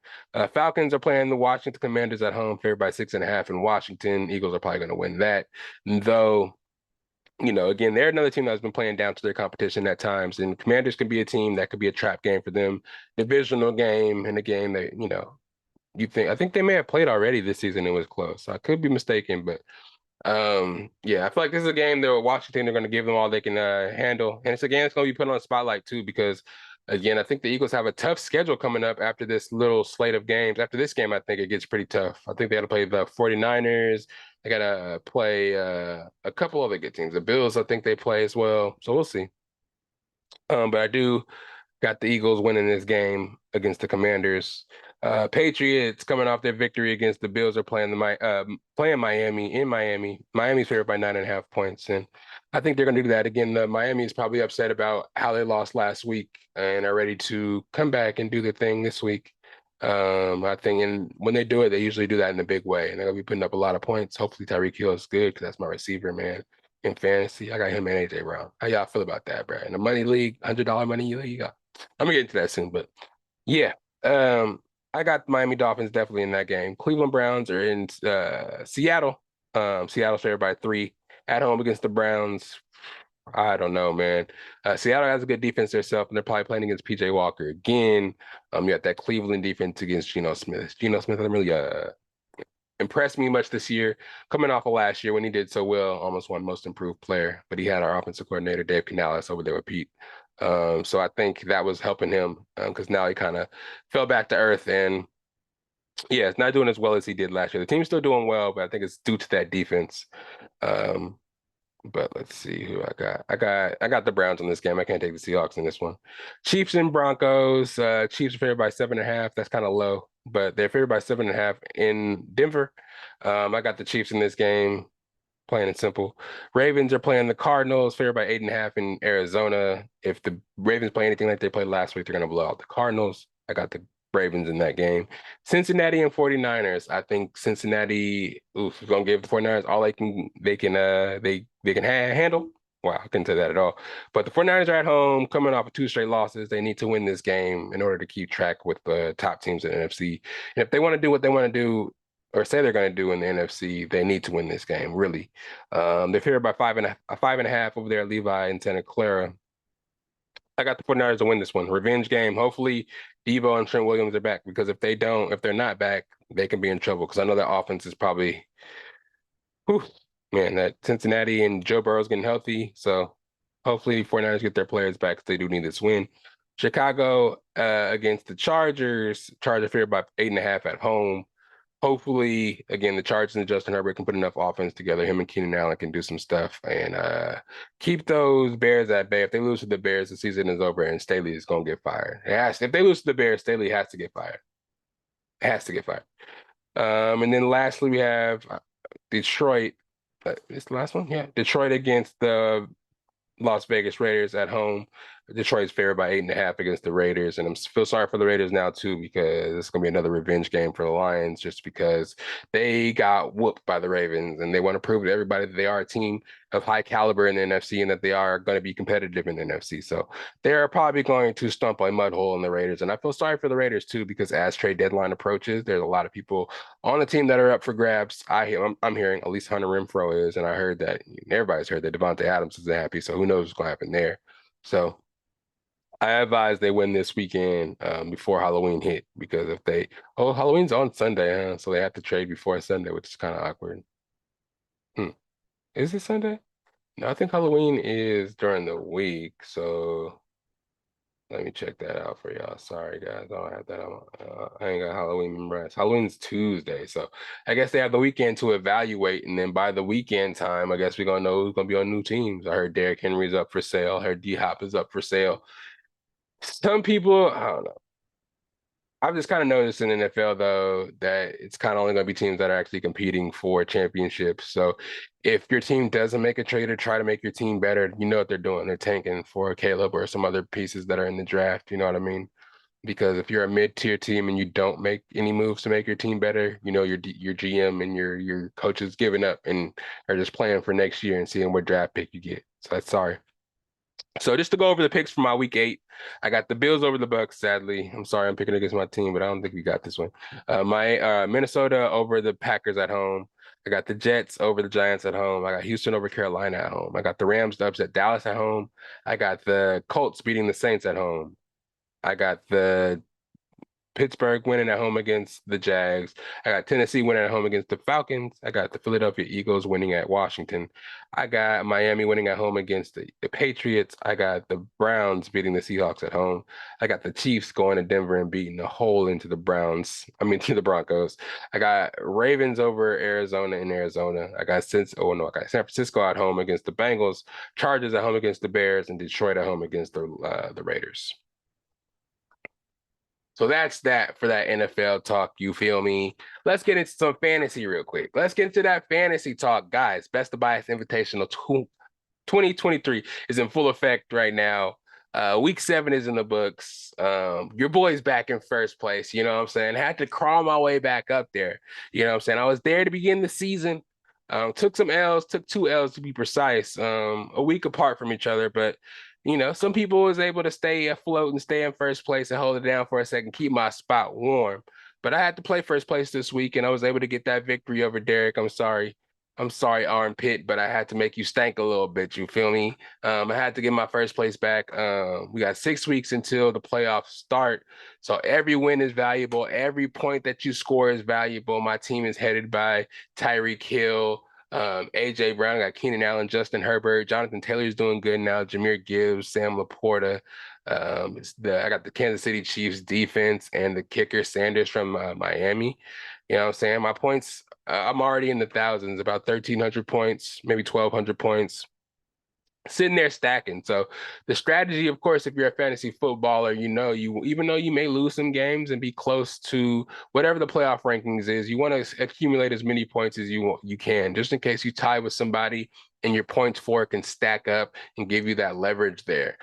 Falcons are playing the Washington Commanders at home, favored by 6.5 in Washington. Eagles are probably going to win that. Though, again, they're another team that's been playing down to their competition at times. And Commanders can be a team that could be a trap game for them. Divisional game and a game that, I think they may have played already this season. It was close. So I could be mistaken, but yeah, I feel like this is a game that Washington are going to give them all they can handle. And it's a game that's going to be put on the spotlight too, because again, I think the Eagles have a tough schedule coming up after this little slate of games. After this game, I think it gets pretty tough. I think they got to play the 49ers. They got to play a couple other good teams. The Bills, I think they play as well. So we'll see. But I do got the Eagles winning this game against the Commanders. Patriots coming off their victory against the Bills are playing Miami in Miami. Miami's favored by 9.5 points, and I think they're going to do that again. Miami is probably upset about how they lost last week and are ready to come back and do their thing this week. I think, and when they do it, they usually do that in a big way, and they're going to be putting up a lot of points. Hopefully, Tyreek Hill is good because that's my receiver, man. In fantasy, I got him and AJ Brown. How y'all feel about that, bro? In the money league, $100 money league, I'm gonna get into that soon, but yeah. I got Miami Dolphins definitely in that game. Cleveland Browns are in Seattle. Seattle's favored by 3 at home against the Browns. I don't know, man. Seattle has a good defense themselves, and they're probably playing against PJ Walker again. You got that Cleveland defense against Geno Smith. Geno Smith hasn't really impressed me much this year. Coming off of last year when he did so well, almost won Most Improved Player, but he had our offensive coordinator Dave Canales over there with Pete. So I think that was helping him because now he kind of fell back to earth, and Yeah, it's not doing as well as he did last year. The team's still doing well, but I think it's due to that defense. Um, but let's see who I got. I got the Browns in this game. I can't take the Seahawks in this one. Chiefs and Broncos. Chiefs are favored by 7.5. That's kind of low, but they're favored by 7.5 in Denver. I got the Chiefs in this game. Plain and simple. Ravens are playing the Cardinals, favored by 8.5 in Arizona. If the Ravens play anything like they played last week, they're going to blow out the Cardinals. I got the Ravens in that game. Cincinnati and 49ers. I think Cincinnati, is going to give the 49ers all they can handle. Wow, I couldn't say that at all. But the 49ers are at home, coming off of 2 straight losses. They need to win this game in order to keep track with the top teams in the NFC. And if they want to do what they want to do, or say they're going to do in the NFC, they need to win this game, really. They're favored by 5.5 over there at Levi and Santa Clara. I got the 49ers to win this one. Revenge game. Hopefully, Devo and Trent Williams are back, because if they're not back, they can be in trouble, because I know that offense is probably, whew, man, that Cincinnati and Joe Burrow's getting healthy. So hopefully 49ers get their players back, because they do need this win. Chicago against the Chargers. Chargers favored by 8.5 at home. Hopefully, again, the Chargers and Justin Herbert can put enough offense together. Him and Keenan Allen can do some stuff and keep those Bears at bay. If they lose to the Bears, the season is over and Staley is going to get fired. If they lose to the Bears, Staley has to get fired. Has to get fired. And then lastly, we have Detroit. Is the last one? Yeah. Detroit against the Las Vegas Raiders at home. Detroit's favored by 8.5 against the Raiders, and I feel sorry for the Raiders now too, because it's gonna be another revenge game for the Lions, just because they got whooped by the Ravens, and they want to prove to everybody that they are a team of high caliber in the NFC and that they are going to be competitive in the NFC. So they're probably going to stump a mud hole in the Raiders, and I feel sorry for the Raiders too, because as trade deadline approaches, there's a lot of people on the team that are up for grabs. I'm hearing at least Hunter Renfrow is, and I heard that everybody's heard that Devontae Adams isn't happy. So who knows what's going to happen there? So I advise they win this weekend before Halloween hit, because Halloween's on Sunday, huh? So they have to trade before Sunday, which is kind of awkward. Is it Sunday? No, I think Halloween is during the week. So let me check that out for y'all. Sorry, guys. I don't have that on. I ain't got Halloween memorized. Halloween's Tuesday. So I guess they have the weekend to evaluate. And then by the weekend time, I guess we're going to know who's going to be on new teams. I heard Derrick Henry's up for sale. I heard D-Hop is up for sale. Some people, I don't know. I've just kind of noticed in the NFL, though, that it's kind of only going to be teams that are actually competing for championships. So if your team doesn't make a trade or try to make your team better, you know what they're doing. They're tanking for Caleb or some other pieces that are in the draft. You know what I mean? Because if you're a mid-tier team and you don't make any moves to make your team better, you know your GM and your coaches giving up and are just playing for next year and seeing what draft pick you get. So that's sorry. So just to go over the picks for my week 8, I got the Bills over the Bucks. Sadly, I'm sorry I'm picking against my team, but I don't think we got this one. My Minnesota over the Packers at home. I got the Jets over the Giants at home. I got Houston over Carolina at home. I got the Rams to upset Dallas at home. I got the Colts beating the Saints at home. I got the Pittsburgh winning at home against the Jags. I got Tennessee winning at home against the Falcons. I got the Philadelphia Eagles winning at Washington. I got Miami winning at home against the Patriots. I got the Browns beating the Seahawks at home. I got the Chiefs going to Denver and beating a hole into the to the Broncos. I got Ravens over Arizona in Arizona. I got San Francisco at home against the Bengals, Chargers at home against the Bears, and Detroit at home against the Raiders. So that's that for that NFL talk. You feel me? Let's get into some fantasy real quick. Let's get into that fantasy talk, guys. Best of Bias Invitational 2023 is in full effect right now. Week 7 is in the books. Your boy's back in first place. You know what I'm saying? Had to crawl my way back up there. You know what I'm saying? I was there to begin the season. Took some L's, took 2 L's to be precise, a week apart from each other, but some people was able to stay afloat and stay in first place and hold it down for a second, keep my spot warm. But I had to play first place this week, and I was able to get that victory over Derek. I'm sorry, Armpit, but I had to make you stank a little bit. You feel me? I had to get my first place back. We got 6 weeks until the playoffs start, so every win is valuable. Every point that you score is valuable. My team is headed by Tyreek Hill, AJ Brown, got Keenan Allen, Justin Herbert, Jonathan Taylor's doing good now, Jahmyr Gibbs, Sam Laporta. I got the Kansas City Chiefs defense and the kicker Sanders from Miami. You know what I'm saying? My points, I'm already in the thousands, about 1,300 points, maybe 1,200 points, sitting there stacking. So the strategy, of course, if you're a fantasy footballer, you even though you may lose some games and be close to whatever the playoff rankings is, you want to accumulate as many points as you can, just in case you tie with somebody and your points for it can stack up and give you that leverage there.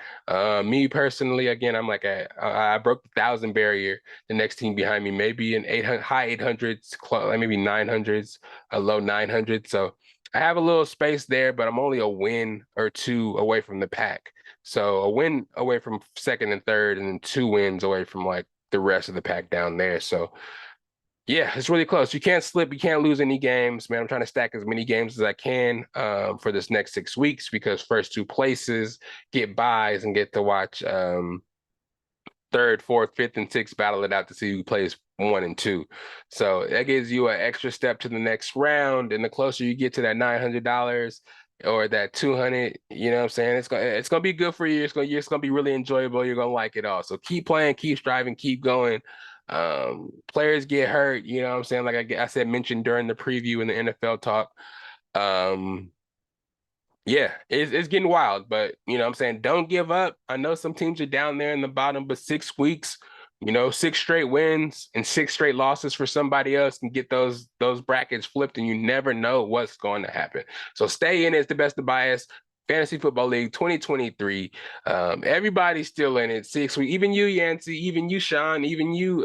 Me personally, again, I'm like I broke the 1,000 barrier. The next team behind me, maybe an 800, high 800s, maybe 900s, a low 900s. So I have a little space there, but I'm only a win or two away from the pack. So a win away from second and third, and then 2 wins away from like the rest of the pack down there. So yeah, it's really close. You can't slip, you can't lose any games, man. I'm trying to stack as many games as I can for this next 6 weeks, because first 2 places get buys and get to watch third, fourth, fifth, and sixth battle it out to see who plays 1 and 2. So that gives you an extra step to the next round. And the closer you get to that $900 or that 200, you know what I'm saying? It's gonna be good for you. It's gonna be really enjoyable. You're gonna like it all. So keep playing, keep striving, keep going. Players get hurt, you know what I'm saying? Like I said, mentioned during the preview in the NFL talk. Yeah, it's getting wild, but you know what I'm saying, don't give up. I know some teams are down there in the bottom, but 6 weeks, 6 straight wins and 6 straight losses for somebody else can get those brackets flipped, and you never know what's going to happen. So stay in it. It's the Best of Bias Fantasy Football League 2023. Everybody's still in it. 6 weeks, even you, Yancey, even you, Sean, even you,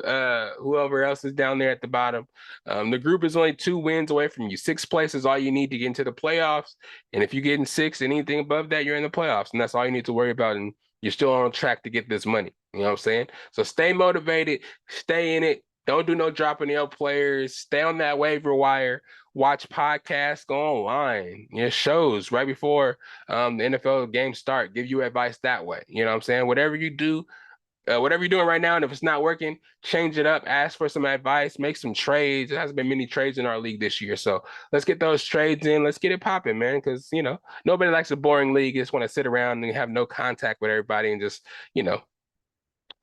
whoever else is down there at the bottom. The group is only 2 wins away from you. 6th place is all you need to get into the playoffs. And if you get in 6, anything above that, you're in the playoffs. And that's all you need to worry about. And you're still on track to get this money. You know what I'm saying? So stay motivated, stay in it. Don't do no dropping the players. Stay on that waiver wire. Watch podcasts, go online, shows right before the NFL games start. Give you advice that way. You know what I'm saying? Whatever you do, whatever you're doing right now, and if it's not working, change it up. Ask for some advice. Make some trades. There hasn't been many trades in our league this year, so let's get those trades in. Let's get it popping, man. Because nobody likes a boring league. You just want to sit around and have no contact with everybody and just a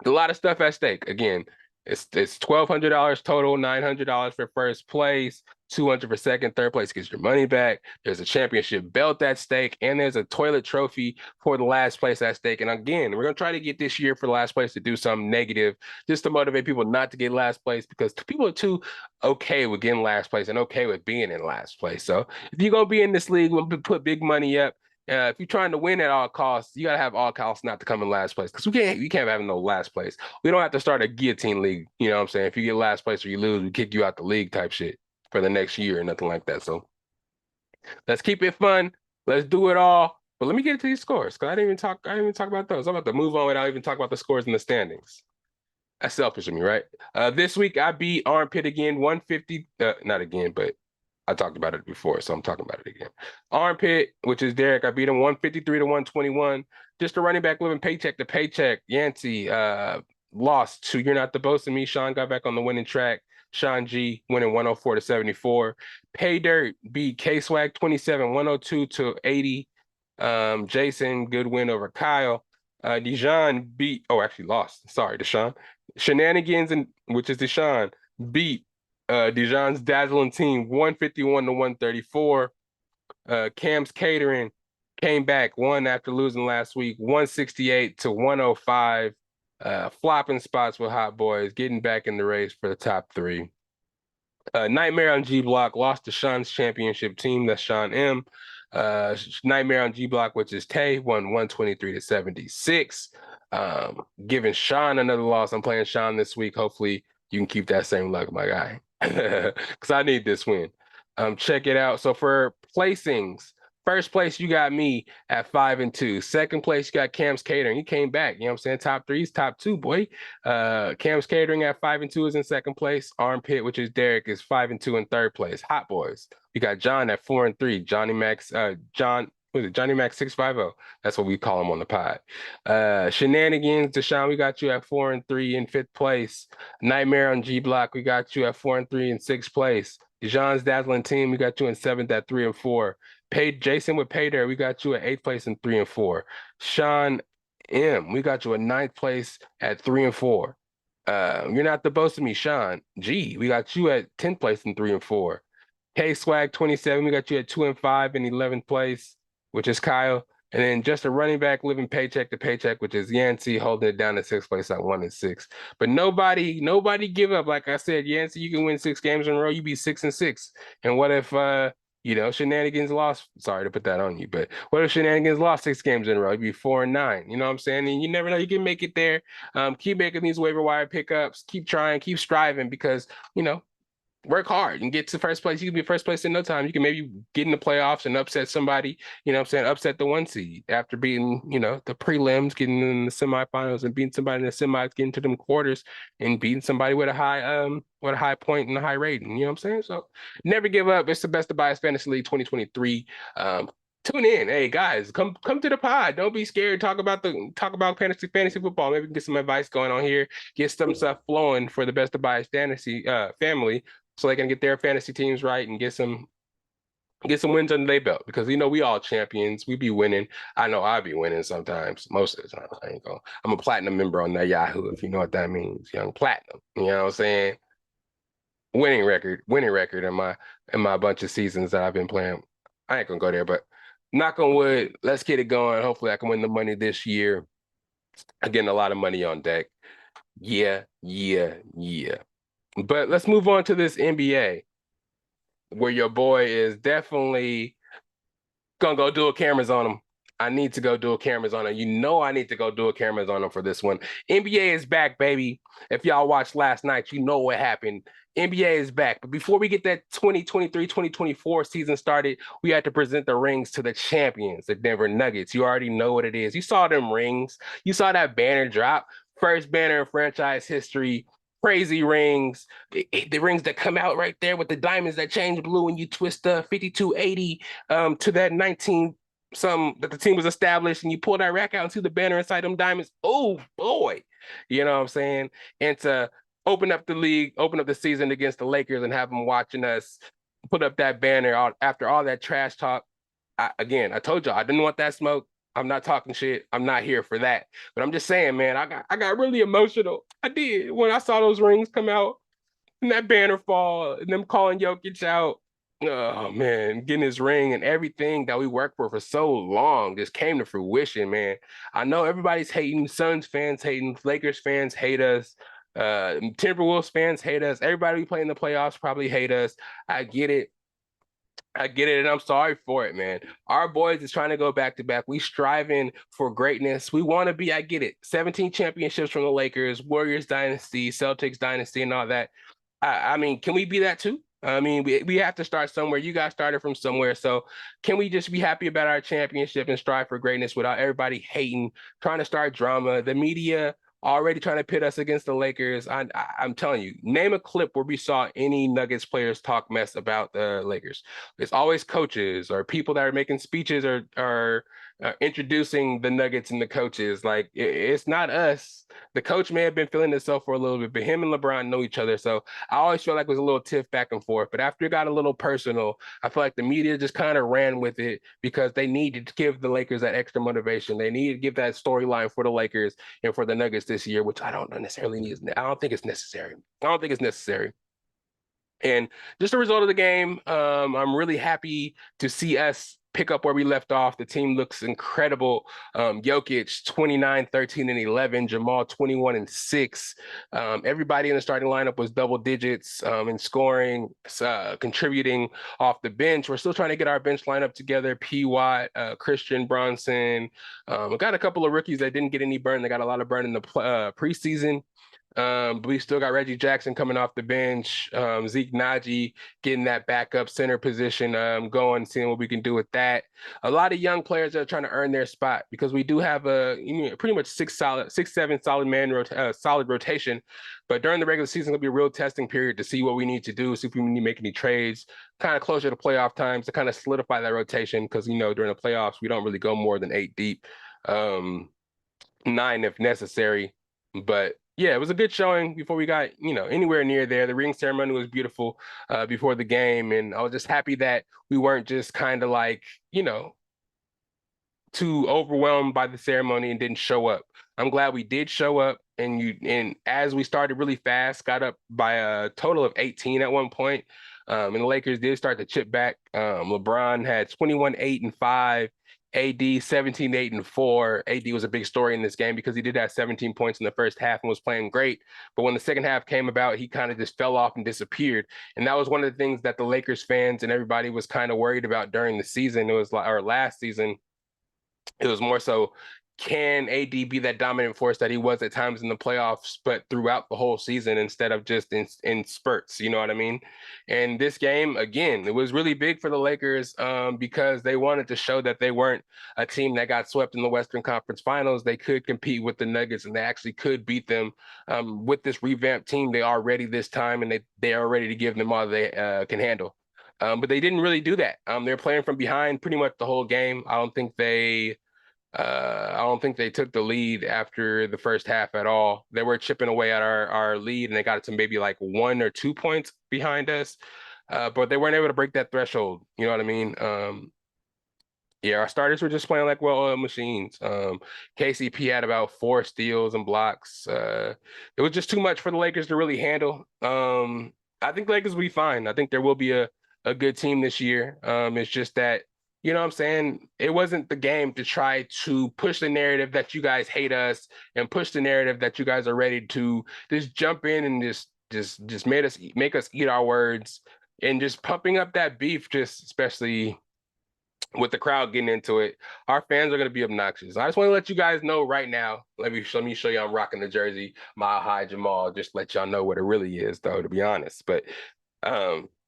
lot of stuff at stake. Again, it's $1,200 total, $900 for first place, $200 for second, third place gets your money back. There's a championship belt at stake, and there's a toilet trophy for the last place at stake. And again, we're gonna try to get this year for the last place to do something negative, just to motivate people not to get last place, because people are too okay with getting last place and okay with being in last place. So if you're gonna be in this league, we'll put big money up. If you're trying to win at all costs, you gotta have all costs not to come in last place, because we can't have no last place. We don't have to start a guillotine league. You know what I'm saying? If you get last place or you lose, we kick you out the league type shit for the next year or nothing like that. So let's keep it fun. Let's do it all. But let me get to these scores, because I didn't even talk about those. I'm about to move on without even talking about the scores and the standings. That's selfish of me, right? This week I beat Armpit again, 150. Not again, but I talked about it before, so I'm talking about it again. Armpit, which is Derek, I beat him 153 to 121. Just a running back living paycheck to paycheck. Yancey lost to You're Not the Boss of Me. Sean got back on the winning track. Sean G winning 104 to 74. Pay Dirt beat K-Swag 27, 102 to 80. Jason, good win over Kyle. Dijon actually lost. Sorry, Deshaun. Shenanigans, which is Deshaun, beat Dijon's dazzling team 151 to 134. Cam's Catering came back, won after losing last week, 168 to 105. Flopping spots with Hot Boys, getting back in the race for the top 3. Nightmare on G Block lost to Sean's championship team. That's Sean M. Nightmare on G Block, which is Tay, won 123 to 76. Giving Sean another loss. I'm playing Sean this week. Hopefully you can keep that same luck, my guy, because I need this win. Check it out. So for placings, first place, you got me at 5-2. Second place, you got Cam's Catering. He came back. You know what I'm saying? Top 3's top 2, boy. Cam's Catering at 5-2 is in second place. Armpit, which is Derek, is 5-2 in third place. Hot Boys. You got John at 4-3. Johnny Max 650. That's what we call him on the pod. Shenanigans, Deshaun, we got you at 4-3 in fifth place. Nightmare on G Block, we got you at 4-3 in sixth place. Jean's dazzling team, we got you in 7th at 3-4. Jason with Payday, we got you at 8th place in 3-4. Sean M, we got you in 9th place at 3-4. You're not the boast of me, Sean G. We got you at 10th place in 3-4. K Swag 27, we got you at 2-5 in 11th place, which is Kyle. And then just a running back living paycheck to paycheck, which is Yancey, holding it down to 6th place at 1-6. But nobody give up. Like I said, Yancey, you can win 6 games in a row, you be 6-6. And what if shenanigans lost? Sorry to put that on you, but what if shenanigans lost 6 games in a row? You'd be 4-9. You know what I'm saying? And you never know, you can make it there. Keep making these waiver wire pickups, keep trying, keep striving, because work hard and get to first place. You can be first place in no time. You can maybe get in the playoffs and upset somebody, upset the 1 seed after beating, the prelims, getting in the semifinals and beating somebody in the semis, getting to them quarters and beating somebody with a high point and a high rating. You know what I'm saying? So never give up. It's the Best of Bias Fantasy League 2023. Tune in. Hey guys, come to the pod. Don't be scared. Talk about fantasy football. Maybe we can get some advice going on here. Get some stuff flowing for the Best of Bias Fantasy family, so they can get their fantasy teams right and get some wins under their belt. Because we all champions. We be winning. I know I be winning sometimes. Most of the time, I ain't going. I'm a platinum member on that Yahoo, if you know what that means. Young platinum. You know what I'm saying? Winning record in my bunch of seasons that I've been playing. I ain't gonna go there, but knock on wood, let's get it going. Hopefully I can win the money this year. I'm getting a lot of money on deck. Yeah. But let's move on to this NBA, where your boy is definitely gonna go dual cameras on him. I need to go dual cameras on him. I need to go dual cameras on him for this one. NBA is back, baby. If y'all watched last night, you know what happened. NBA is back. But before we get that 2023-2024 season started, we had to present the rings to the champions, the Denver Nuggets. You already know what it is. You saw them rings. You saw that banner drop. First banner in franchise history. Crazy rings. The rings that come out right there with the diamonds that change blue when you twist the 5280 to that 19 some that the team was established, and you pull that rack out and see the banner inside them diamonds. Oh boy, you know what I'm saying? And to open up the league, open up the season against the Lakers, and have them watching us put up that banner after all that trash talk. I told y'all I didn't want that smoke. I'm not talking shit. I'm not here for that. But I'm just saying, man, I got really emotional. I did when I saw those rings come out and that banner fall and them calling Jokic out. Oh man, getting his ring and everything that we worked for so long just came to fruition, man. I know everybody's hating. Suns fans hating. Lakers fans hate us. Timberwolves fans hate us. Everybody we play in the playoffs probably hate us. I get it. And I'm sorry for it, man. Our boys is trying to go back to back. We striving for greatness. We want to be, I get it, 17 championships from the Lakers, Warriors dynasty, Celtics dynasty, and all that. I mean, can we be that too? I mean, we have to start somewhere. You guys started from somewhere. So can we just be happy about our championship and strive for greatness without everybody hating, trying to start drama? The media already trying to pit us against the Lakers. I'm telling you, name a clip where we saw any Nuggets players talk mess about the Lakers. It's always coaches or people that are making speeches or introducing the Nuggets and the coaches. Like, it's not us. The coach may have been feeling himself for a little bit, but him and LeBron know each other. So I always feel like it was a little tiff back and forth. But after it got a little personal, I feel like the media just kind of ran with it because they needed to give the Lakers that extra motivation. They needed to give that storyline for the Lakers and for the Nuggets this year, which I don't necessarily need. I don't think it's necessary. And just a result of the game, I'm really happy to see us pick up where we left off. The team looks incredible. Jokic 29, 13, and 11. Jamal 21 and 6. Everybody in the starting lineup was double digits in scoring, contributing off the bench. We're still trying to get our bench lineup together. P. Watt, Christian Bronson. We got a couple of rookies that didn't get any burn. They got a lot of burn in the preseason. But we still got Reggie Jackson coming off the bench, Zeke Naji getting that backup center position going, seeing what we can do with that. A lot of young players that are trying to earn their spot because we do have pretty much 6-7 solid rotation. But during the regular season, it'll be a real testing period to see what we need to do, see if we need to make any trades, kind of closer to playoff times to kind of solidify that rotation because, during the playoffs, we don't really go more than 8 deep, 9 if necessary. But Yeah, it was a good showing before we got, anywhere near there. The ring ceremony was beautiful before the game, and I was just happy that we weren't just kind of like, too overwhelmed by the ceremony and didn't show up. I'm glad we did show up, and as we started really fast, got up by a total of 18 at one point. And the Lakers did start to chip back. LeBron had 21, 8, and 5. AD 17, 8, and 4. AD was a big story in this game because he did have 17 points in the first half and was playing great. But when the second half came about, he kind of just fell off and disappeared. And that was one of the things that the Lakers fans and everybody was kind of worried about during the season. It was like, or last season, it was more so, can AD be that dominant force that he was at times in the playoffs, but throughout the whole season instead of just in spurts? You know what I mean? And this game, again, it was really big for the Lakers because they wanted to show that they weren't a team that got swept in the Western Conference Finals. They could compete with the Nuggets, and they actually could beat them with this revamped team. They are ready this time, and they are ready to give them all they can handle. But they didn't really do that. They're playing from behind pretty much the whole game. I don't think they took the lead after the first half at all. They were chipping away at our lead, and they got it to maybe like 1 or 2 points behind us. But they weren't able to break that threshold. You know what I mean? Yeah, our starters were just playing like well-oiled machines. KCP had about 4 steals and blocks. It was just too much for the Lakers to really handle. I think the Lakers will be fine. I think there will be a good team this year. It's just that, you know what I'm saying? It wasn't the game to try to push the narrative that you guys hate us and push the narrative that you guys are ready to just jump in and just make us eat our words, and just pumping up that beef, just especially with the crowd getting into it. Our fans are going to be obnoxious. I just want to let you guys know right now. Let me show you I'm rocking the jersey, Mile High Jamal. Just let y'all know what it really is, though, to be honest. But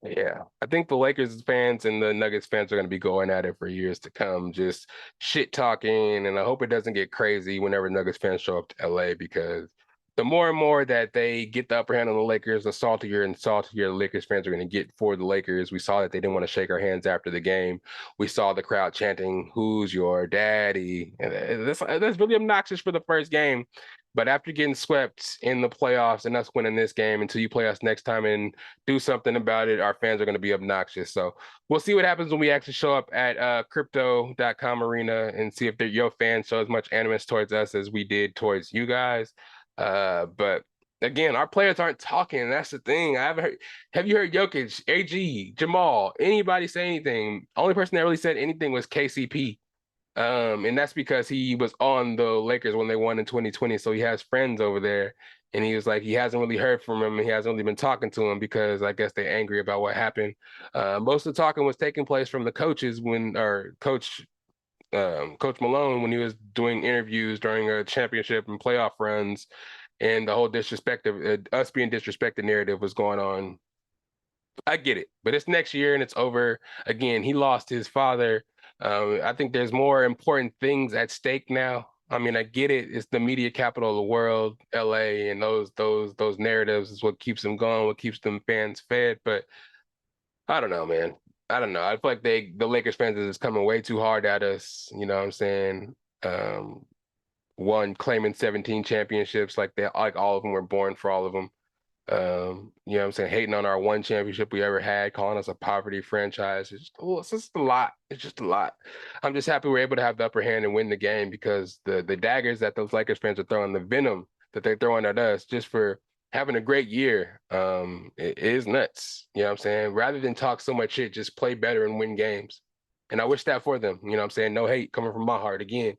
yeah, I think the Lakers fans and the Nuggets fans are going to be going at it for years to come, just shit talking. And I hope it doesn't get crazy whenever Nuggets fans show up to LA, because the more and more that they get the upper hand on the Lakers, the saltier and saltier the Lakers fans are going to get for the Lakers. We saw that they didn't want to shake our hands after the game. We saw the crowd chanting, "Who's your daddy?" And that's really obnoxious for the first game. But after getting swept in the playoffs and us winning this game, until you play us next time and do something about it, our fans are going to be obnoxious. So we'll see what happens when we actually show up at crypto.com arena and see if your fans show as much animus towards us as we did towards you guys. But again, our players aren't talking. That's the thing. I haven't heard. Have you heard Jokic, AG, Jamal, anybody say anything? Only person that really said anything was KCP. And that's because he was on the Lakers when they won in 2020. So he has friends over there. And he was like, he hasn't really heard from him, and he hasn't really been talking to him because I guess they're angry about what happened. Most of the talking was taking place from the coaches or Coach Malone, when he was doing interviews during a championship and playoff runs, and the whole disrespect of us being disrespected narrative was going on. I get it, but it's next year and it's over. Again, he lost his father. I think there's more important things at stake now. I mean, I get it. It's the media capital of the world, LA, and those narratives is what keeps them going, what keeps them fans fed. But I don't know, man. I don't know. I feel like the Lakers fans is coming way too hard at us. You know what I'm saying? Um, One claiming 17 championships, like all of them were born for all of them. You know what I'm saying? Hating on our one championship we ever had, calling us a poverty franchise. It's just a lot. It's just a lot. I'm just happy we're able to have the upper hand and win the game, because the daggers that those Lakers fans are throwing, the venom that they're throwing at us just for having a great year, it is nuts. You know what I'm saying? Rather than talk so much shit, just play better and win games. And I wish that for them. You know what I'm saying? No hate coming from my heart. Again,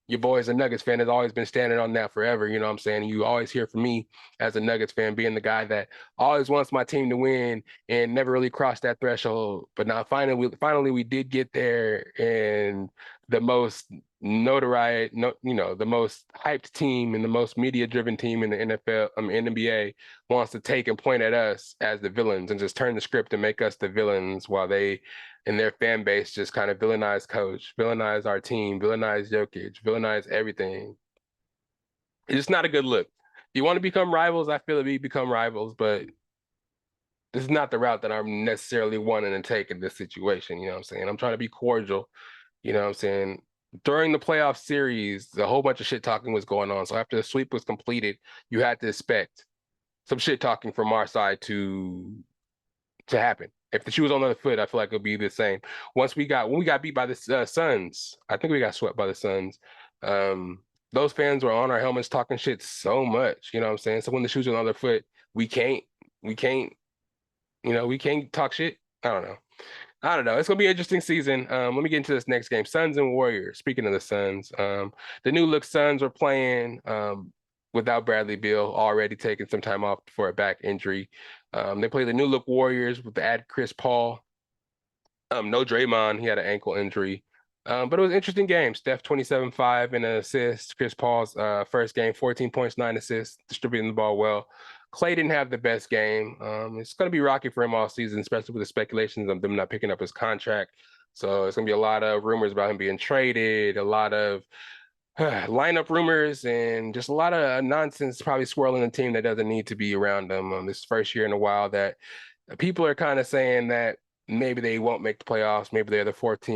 your boy as a Nuggets fan has always been standing on that forever. You know what I'm saying? You always hear from me as a Nuggets fan being the guy that always wants my team to win and never really crossed that threshold. But now finally we did get there, and the most notoriety, the most hyped team and the most media-driven team in the NFL, NBA, wants to take and point at us as the villains and just turn the script and make us the villains, while they and their fan base just kind of villainize coach, villainize our team, villainize Jokic, villainize everything. It's just not a good look. You want to become rivals, I feel like we become rivals, but this is not the route that I'm necessarily wanting to take in this situation. You know what I'm saying? I'm trying to be cordial. You know what I'm saying? during the playoff series, a whole bunch of shit talking was going on. So after the sweep was completed, you had to expect some shit talking from our side to happen. If the shoe was on the other foot, I feel like it'll be the same. When we got beat by the Suns, I think we got swept by the Suns. Um, those fans were on our helmets talking shit so much, you know what I'm saying? So when the shoes are on the other foot, we can't, we can't, we can't talk shit. I don't know. I don't know. It's gonna be an interesting season. Let me get into this next game. Suns and Warriors. Speaking of the Suns, the new look Suns are playing without Bradley Beal, already taking some time off for a back injury. They play the new look Warriors with the add Chris Paul. No Draymond, he had an ankle injury. But it was an interesting game. Steph 27-5 and an assist. Chris Paul's first game, 14 points, 9 assists, distributing the ball well. Clay didn't have the best game. It's going to be rocky for him all season, especially with the speculations of them not picking up his contract. So it's going to be a lot of rumors about him being traded, a lot of lineup rumors, and just a lot of nonsense probably swirling the team that doesn't need to be around them. This first year in a while that people are kind of saying that maybe they won't make the playoffs. Maybe they're the fourth,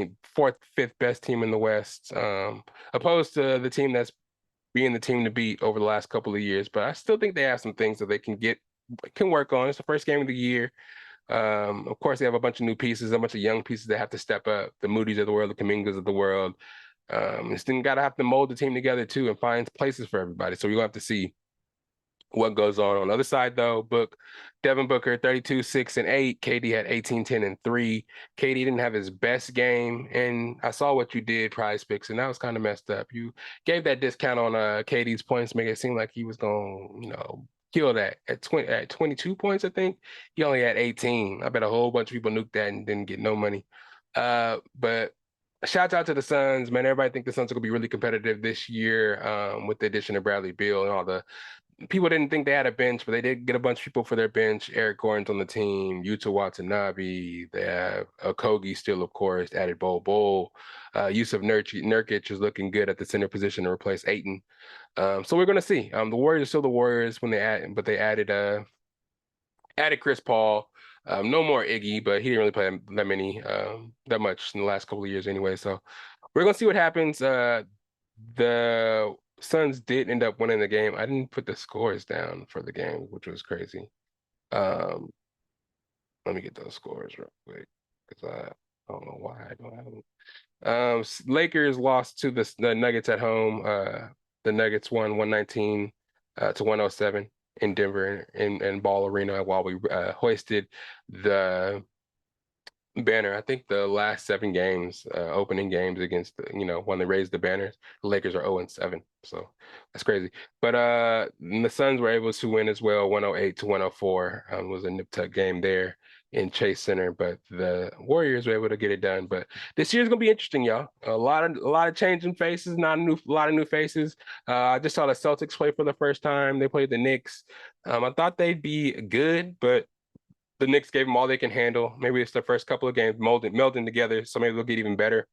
fifth best team in the West, opposed to the team that's being the team to beat over the last couple of years. But I still think they have some things that they can work on. It's the first game of the year. Of course, they have a bunch of new pieces, a bunch of young pieces that have to step up. The Moody's of the world, the Kamingas of the world. It's then got to have to mold the team together too and find places for everybody. So we're gonna have to see what goes on the other side, though. Devin Booker, 32, 6, and 8. KD had 18, 10, and 3. KD didn't have his best game. And I saw what you did, Prize Picks, and that was kind of messed up. You gave that discount on KD's points, make it seem like he was going to, kill that at 22 points, I think. He only had 18. I bet a whole bunch of people nuked that and didn't get no money. But shout out to the Suns, man. Everybody think the Suns are gonna be really competitive this year with the addition of Bradley Beal and all the people didn't think they had a bench, but they did get a bunch of people for their bench. Eric Gordon's on the team, Yuta Watanabe. They have Okogie still, of course, added Bol. Yusuf Nurkic is looking good at the center position to replace Ayton. So we're going to see. The Warriors are still the Warriors when they added Chris Paul. No more Iggy, but he didn't really play that much in the last couple of years anyway. So we're going to see what happens. The Suns did end up winning the game. I didn't put the scores down for the game, which was crazy. Let me get those scores real quick because I don't know why I don't have them. Lakers lost to the Nuggets at home. The Nuggets won 119 to 107 in Denver in Ball Arena while we hoisted the banner. I think the last 7 games, opening games against when they raised the banners, the Lakers are 0-7. So that's crazy. But the Suns were able to win as well, 108 to 104. Was a nip tuck game there in Chase Center, but the Warriors were able to get it done. But this year's gonna be interesting, y'all. A lot of changing faces, a lot of new faces. I just saw the Celtics play for the first time. They played the Knicks. I thought they'd be good, but the Knicks gave them all they can handle. Maybe it's the first couple of games melding together, so maybe they'll get even better.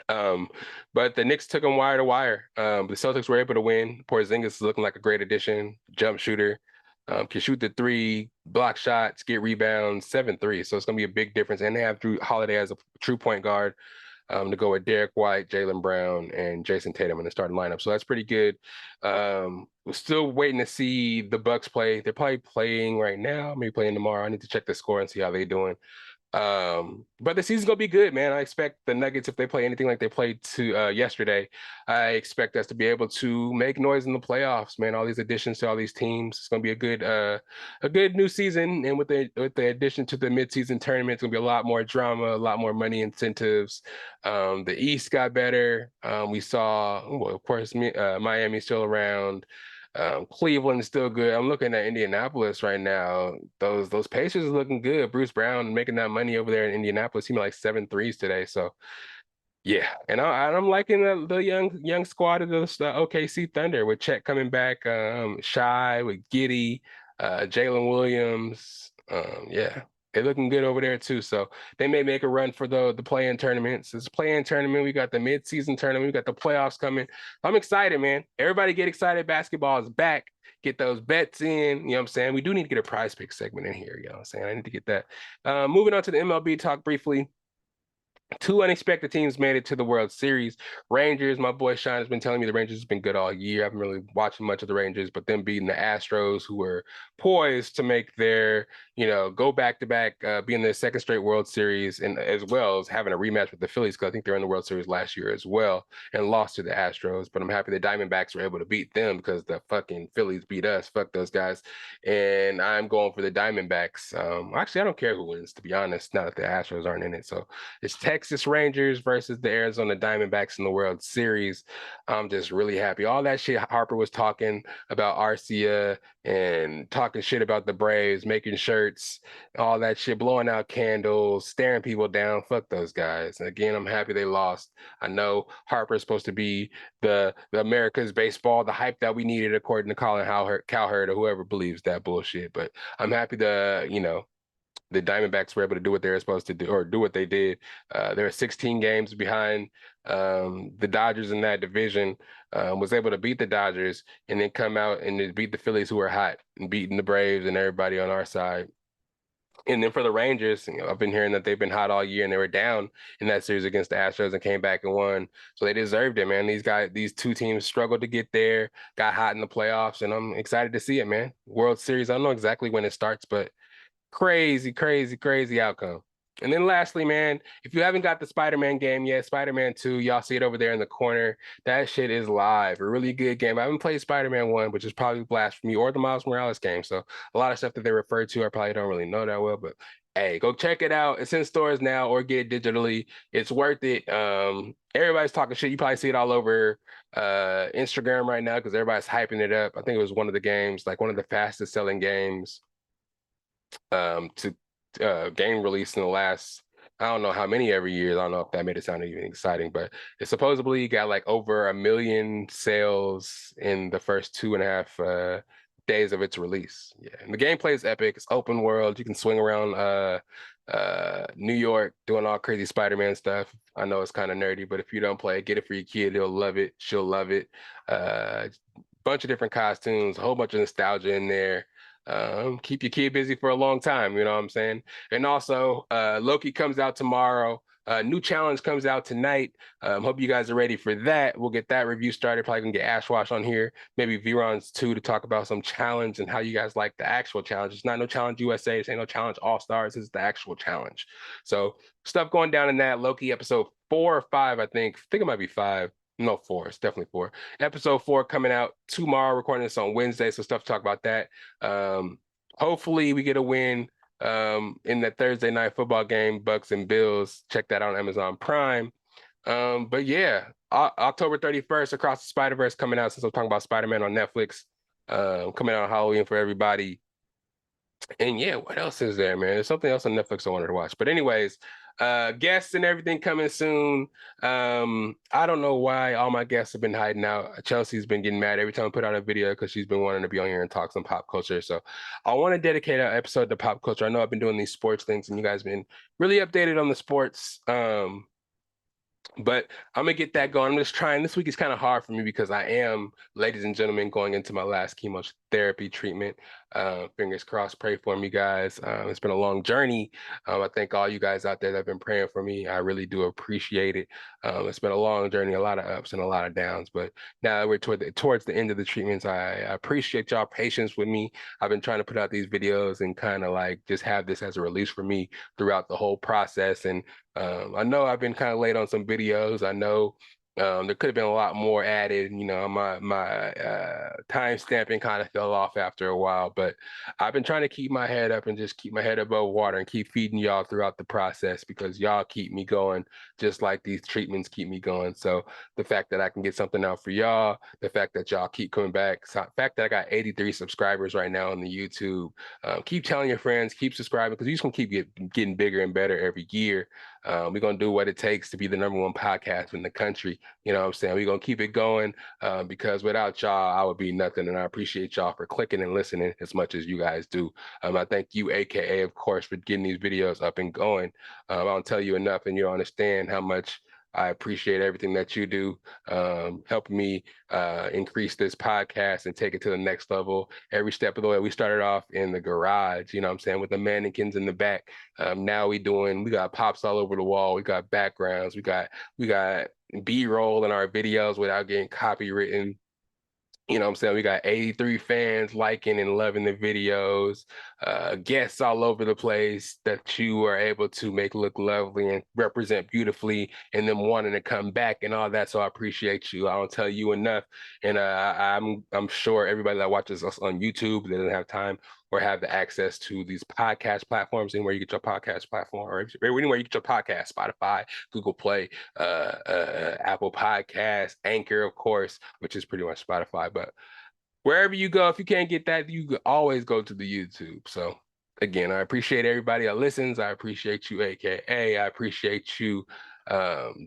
But the Knicks took them wire to wire. The Celtics were able to win. Porzingis is looking like a great addition, jump shooter, can shoot the 3, block shots, get rebounds, 7-3. So it's going to be a big difference. And they have Drew Holiday as a true point guard to go with Derek White, Jaylen Brown, and Jason Tatum in the starting lineup. So that's pretty good. We're still waiting to see the Bucks play. They're probably playing right now, maybe playing tomorrow. I need to check the score and see how they're doing. But the season's gonna be good, man. I expect the Nuggets, if they play anything like they played to yesterday, I expect us to be able to make noise in the playoffs, man. All these additions to all these teams, it's gonna be a good new season. And with the addition to the midseason tournament, it's gonna be a lot more drama, a lot more money incentives. The East got better. We saw, well, of course, Miami's still around. Cleveland's still good. I'm looking at Indianapolis right now. Those Pacers are looking good. Bruce Brown making that money over there in Indianapolis. He made like 7 threes today. So yeah, and I'm liking the young squad of the OKC Thunder with Chet coming back, Shy with Giddy, Jalen Williams. Yeah, they're looking good over there too. So they may make a run for the play-in tournaments. It's a play-in tournament. We got the mid-season tournament. We got the playoffs coming. I'm excited, man. Everybody get excited. Basketball is back. Get those bets in. You know what I'm saying? We do need to get a prize pick segment in here. You know what I'm saying? I need to get that. Moving on to the MLB talk briefly. Two unexpected teams made it to the World Series. Rangers, my boy Sean has been telling me the Rangers has been good all year. I haven't really watched much of the Rangers, but them beating the Astros, who were poised to make their, go back to back, be in their second straight World Series, and as well as having a rematch with the Phillies, because I think they're in the World Series last year as well and lost to the Astros. But I'm happy the Diamondbacks were able to beat them because the fucking Phillies beat us. Fuck those guys. And I'm going for the Diamondbacks. Actually, I don't care who wins, to be honest, now that the Astros aren't in it. So it's Texas Rangers versus the Arizona Diamondbacks in the World Series. I'm just really happy. All that shit Harper was talking about Arcia and talking shit about the Braves, making shirts, all that shit, blowing out candles, staring people down. Fuck those guys. And again, I'm happy they lost. I know Harper's supposed to be the America's baseball, the hype that we needed, according to Colin Cowherd or whoever believes that bullshit. But I'm happy the Diamondbacks were able to do what they were supposed to do, or do what they did. They were 16 games behind the Dodgers in that division, was able to beat the Dodgers and then come out and beat the Phillies, who were hot, and beating the Braves and everybody on our side. And then for the Rangers, I've been hearing that they've been hot all year, and they were down in that series against the Astros and came back and won. So they deserved it, man. These two teams struggled to get there, got hot in the playoffs, and I'm excited to see it, man. World Series, I don't know exactly when it starts, but crazy, crazy, crazy outcome. And then lastly, man, if you haven't got the Spider-Man game yet, Spider-Man 2, y'all see it over there in the corner. That shit is live. A really good game. I haven't played Spider-Man 1, which is probably blasphemy, or the Miles Morales game. So a lot of stuff that they refer to, I probably don't really know that well, but hey, go check it out. It's in stores now, or get it digitally. It's worth it. Everybody's talking shit. You probably see it all over Instagram right now because everybody's hyping it up. I think it was one of the games, like one of the fastest selling games to game release in the last, I don't know how many every year. I don't know if that made it sound even exciting, but it supposedly got like over 1 million sales in the first 2.5 days of its release. Yeah, and the gameplay is epic. It's open world. You can swing around New York doing all crazy Spider-Man stuff. I know it's kind of nerdy, but if you don't play it, get it for your kid. He'll love it. She'll love it. Bunch of different costumes, a whole bunch of nostalgia in there. Keep your kid busy for a long time, you know what I'm saying? And also, Loki comes out tomorrow. New challenge comes out tonight. Hope you guys are ready for that. We'll get that review started. Probably gonna get Ashwash on here, maybe Vrons too, to talk about some challenge and how you guys like the actual challenge. It's not no challenge USA. It's ain't no challenge All Stars. It's the actual challenge. So stuff going down in that. Loki episode 4 or 5, I think. I think it might be 5. No, 4. It's definitely 4. Episode 4 coming out tomorrow. Recording this on Wednesday, so stuff to talk about that. Hopefully we get a win in that Thursday night football game, Bucks and Bills. Check that out on Amazon Prime. But yeah, October 31st, Across the Spider-Verse coming out, since I'm talking about Spider-Man on Netflix. Coming out on Halloween for everybody. And yeah, what else is there, man? There's something else on Netflix I wanted to watch. But anyways, guests and everything coming soon. I don't know why all my guests have been hiding out. Chelsea's been getting mad every time I put out a video because she's been wanting to be on here and talk some pop culture. So I want to dedicate an episode to pop culture. I know I've been doing these sports things and you guys been really updated on the sports. But I'm gonna get that going. I'm just trying. This week is kind of hard for me because I am, ladies and gentlemen, going into my last chemotherapy treatment. Fingers crossed. Pray for me, guys. It's been a long journey. I thank all you guys out there that have been praying for me. I really do appreciate it. It's been a long journey, a lot of ups and a lot of downs. But now that we're towards the end of the treatments, I appreciate y'all patience with me. I've been trying to put out these videos and kind of like just have this as a release for me throughout the whole process. And I know I've been kind of late on some videos. I know there could have been a lot more added. My time stamping kind of fell off after a while, but I've been trying to keep my head up and just keep my head above water and keep feeding y'all throughout the process because y'all keep me going just like these treatments keep me going. So the fact that I can get something out for y'all, the fact that y'all keep coming back, the fact that I got 83 subscribers right now on the YouTube, keep telling your friends, keep subscribing because you're just gonna keep getting bigger and better every year. We're going to do what it takes to be the #1 podcast in the country. You know what I'm saying? We're going to keep it going because without y'all, I would be nothing. And I appreciate y'all for clicking and listening as much as you guys do. I thank you, AKA, of course, for getting these videos up and going. I don't tell you enough and you don't understand how much I appreciate everything that you do, helping me increase this podcast and take it to the next level every step of the way. We started off in the garage, you know what I'm saying, with the mannequins in the back. Now we got pops all over the wall. We got backgrounds. We got B-roll in our videos without getting copywritten. You know what I'm saying? We got 83 fans liking and loving the videos, guests all over the place that you are able to make look lovely and represent beautifully, and them wanting to come back and all that. So I appreciate you. I don't tell you enough. And I'm sure everybody that watches us on YouTube that doesn't have time or have the access to these podcast platforms, anywhere you get your podcast platform, or anywhere you get your podcast, Spotify, Google Play, Apple Podcasts, Anchor, of course, which is pretty much Spotify. But wherever you go, if you can't get that, you can always go to the YouTube. So again, I appreciate everybody that listens. I appreciate you, AKA. I appreciate you,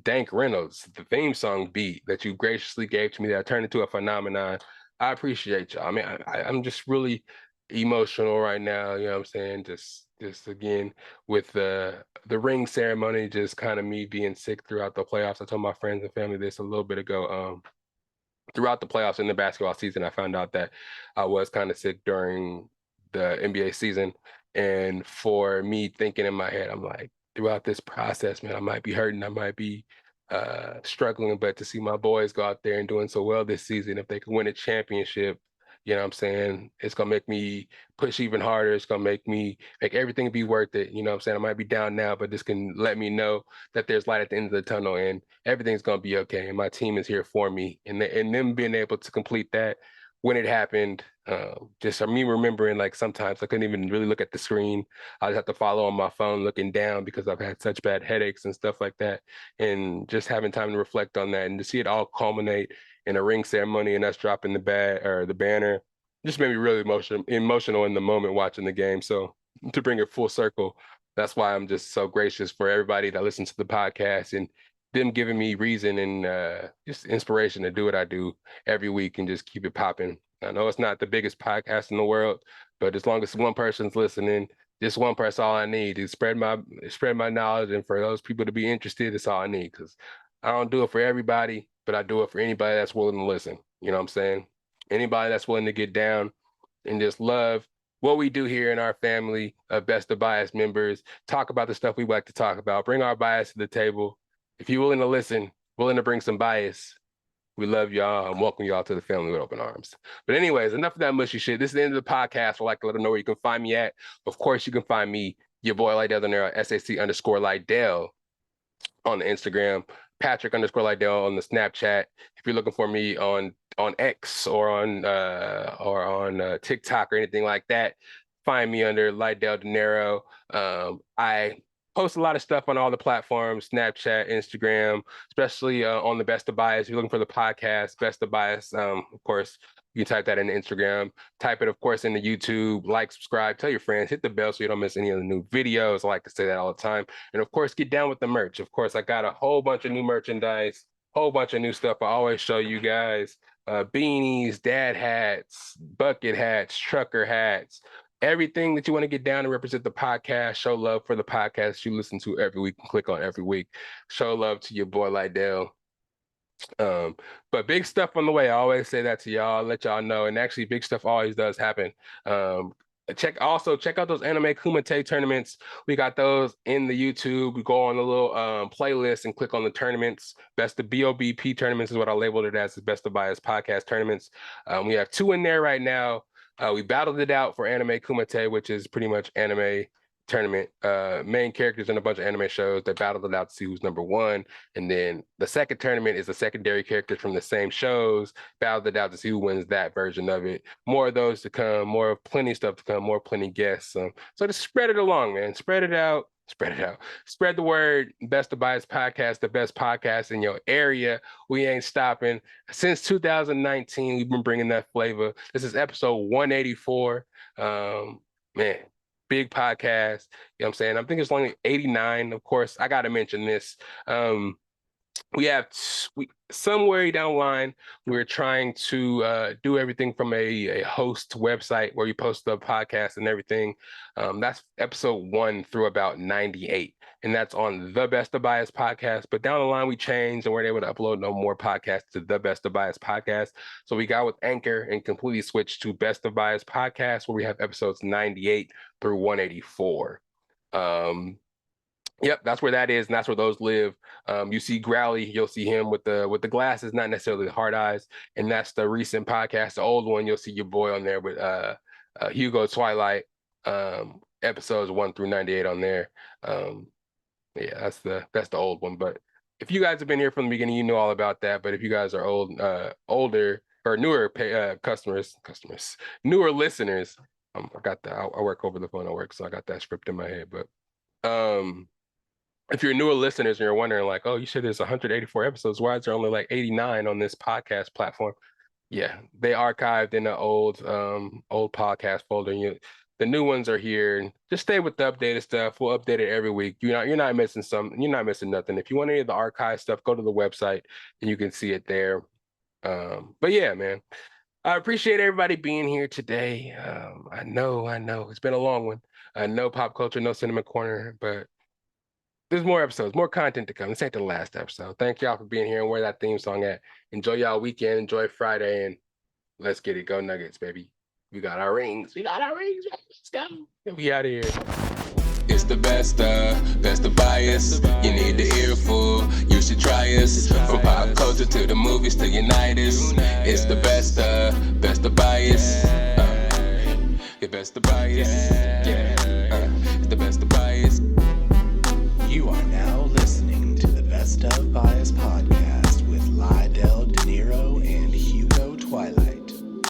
Dank Reynolds, the theme song beat that you graciously gave to me that turned into a phenomenon. I appreciate y'all. I mean, I'm just really emotional right now, you know what I'm saying? Just again with the ring ceremony, just kind of me being sick throughout the playoffs. I told my friends and family this a little bit ago. Throughout the playoffs in the basketball season, I found out that I was kind of sick during the NBA season. And for me thinking in my head, I'm like, throughout this process, man, I might be hurting, I might be struggling, but to see my boys go out there and doing so well this season, if they can win a championship, you know what I'm saying? It's gonna make me push even harder. It's gonna make everything be worth it. You know what I'm saying? I might be down now, but this can let me know that there's light at the end of the tunnel and everything's gonna be okay. And my team is here for me. And them being able to complete that when it happened, just me remembering, like, sometimes I couldn't even really look at the screen. I just have to follow on my phone looking down because I've had such bad headaches and stuff like that. And just having time to reflect on that and to see it all culminate in a ring ceremony and us dropping the banner just made me really emotional in the moment watching the game. So to bring it full circle, that's why I'm just so gracious for everybody that listens to the podcast and them giving me reason and just inspiration to do what I do every week and just keep it popping. I know it's not the biggest podcast in the world, but as long as one person's listening, just one person, all I need is spread my knowledge, and for those people to be interested, it's all I need. Because I don't do it for everybody, but I do it for anybody that's willing to listen. You know what I'm saying? Anybody that's willing to get down and just love what we do here in our family of Best of Bias members, talk about the stuff we like to talk about, bring our bias to the table. If you're willing to listen, willing to bring some bias, we love y'all and welcome y'all to the family with open arms. But anyways, enough of that mushy shit. This is the end of the podcast. I'd like to let them know where you can find me at. Of course, you can find me, your boy Lydell Dinero, SAC_Lydell on the Instagram, Patrick_Lydell on the Snapchat. If you're looking for me on X or on TikTok or anything like that, find me under Lydell Dinero. I post a lot of stuff on all the platforms, Snapchat, Instagram, especially on the Best of Bias. If you're looking for the podcast, Best of Bias, of course, you can type that in Instagram. Type it, of course, into YouTube. Like, subscribe, tell your friends, hit the bell so you don't miss any of the new videos. I like to say that all the time. And of course, get down with the merch. Of course, I got a whole bunch of new merchandise, whole bunch of new stuff I always show you guys. Beanies, dad hats, bucket hats, trucker hats, everything that you want to get down and represent the podcast. Show love for the podcast you listen to every week and click on every week. Show love to your boy Lydell. But big stuff on the way. I always say that to y'all, let y'all know. And actually, big stuff always does happen. Check out those anime Kumite tournaments. We got those in the YouTube. We go on the little playlist and click on the tournaments. Best of BOBP tournaments is what I labeled it as, the Best of Bias podcast tournaments. We have 2 in there right now. We battled it out for anime Kumite, which is pretty much anime tournament. Main characters in a bunch of anime shows. They battled it out to see who's number 1. And then the second tournament is the secondary characters from the same shows. Battled it out to see who wins that version of it. More of those to come, plenty stuff to come, plenty guests. So just spread it along, man. Spread it out. Spread the word. Best of Bias Podcast, the best podcast in your area. We ain't stopping. Since 2019, we've been bringing that flavor. This is episode 184. Man, big podcast. You know what I'm saying? I think it's only 89. Of course, I got to mention this. we have somewhere down the line, we're trying to do everything from a host website where you post the podcast and everything. That's episode 1 through about 98, and that's on the Best of Bias podcast. But down the line, we changed and weren't able to upload no more podcasts to the Best of Bias podcast. So we got with Anchor and completely switched to Best of Bias podcast, where we have episodes 98 through 184. Yep, that's where that is, and that's where those live. You see Growly, you'll see him with the glasses, not necessarily the hard eyes, and that's the recent podcast. The old one, you'll see your boy on there with Hugo Twilight, episodes 1 through 98 on there. Yeah, that's the old one. But if you guys have been here from the beginning, you know all about that. But if you guys are older or newer newer listeners, I work over the phone at work, so I got that script in my head. But if you're newer listeners and you're wondering, like, oh, you said there's 184 episodes, why is there only like 89 on this podcast platform? Yeah, they archived in the old podcast folder. And the new ones are here. And just stay with the updated stuff. We'll update it every week. You're not missing you're not missing nothing. If you want any of the archive stuff, go to the website and you can see it there. But yeah, man, I appreciate everybody being here today. I know it's been a long one. No pop culture, no cinema corner, but there's more episodes, more content to come. This ain't the last episode. Thank y'all for being here and where that theme song at. Enjoy y'all weekend. Enjoy Friday, and let's get it. Go Nuggets, baby. We got our rings. Let's go. We out of here. It's the best of bias. You need the earful. You should try us. From pop culture to the movies to unite us. It's the best of bias. Your best of bias. Yeah. It's the best of bias. You are now listening to the Best of Bias Podcast.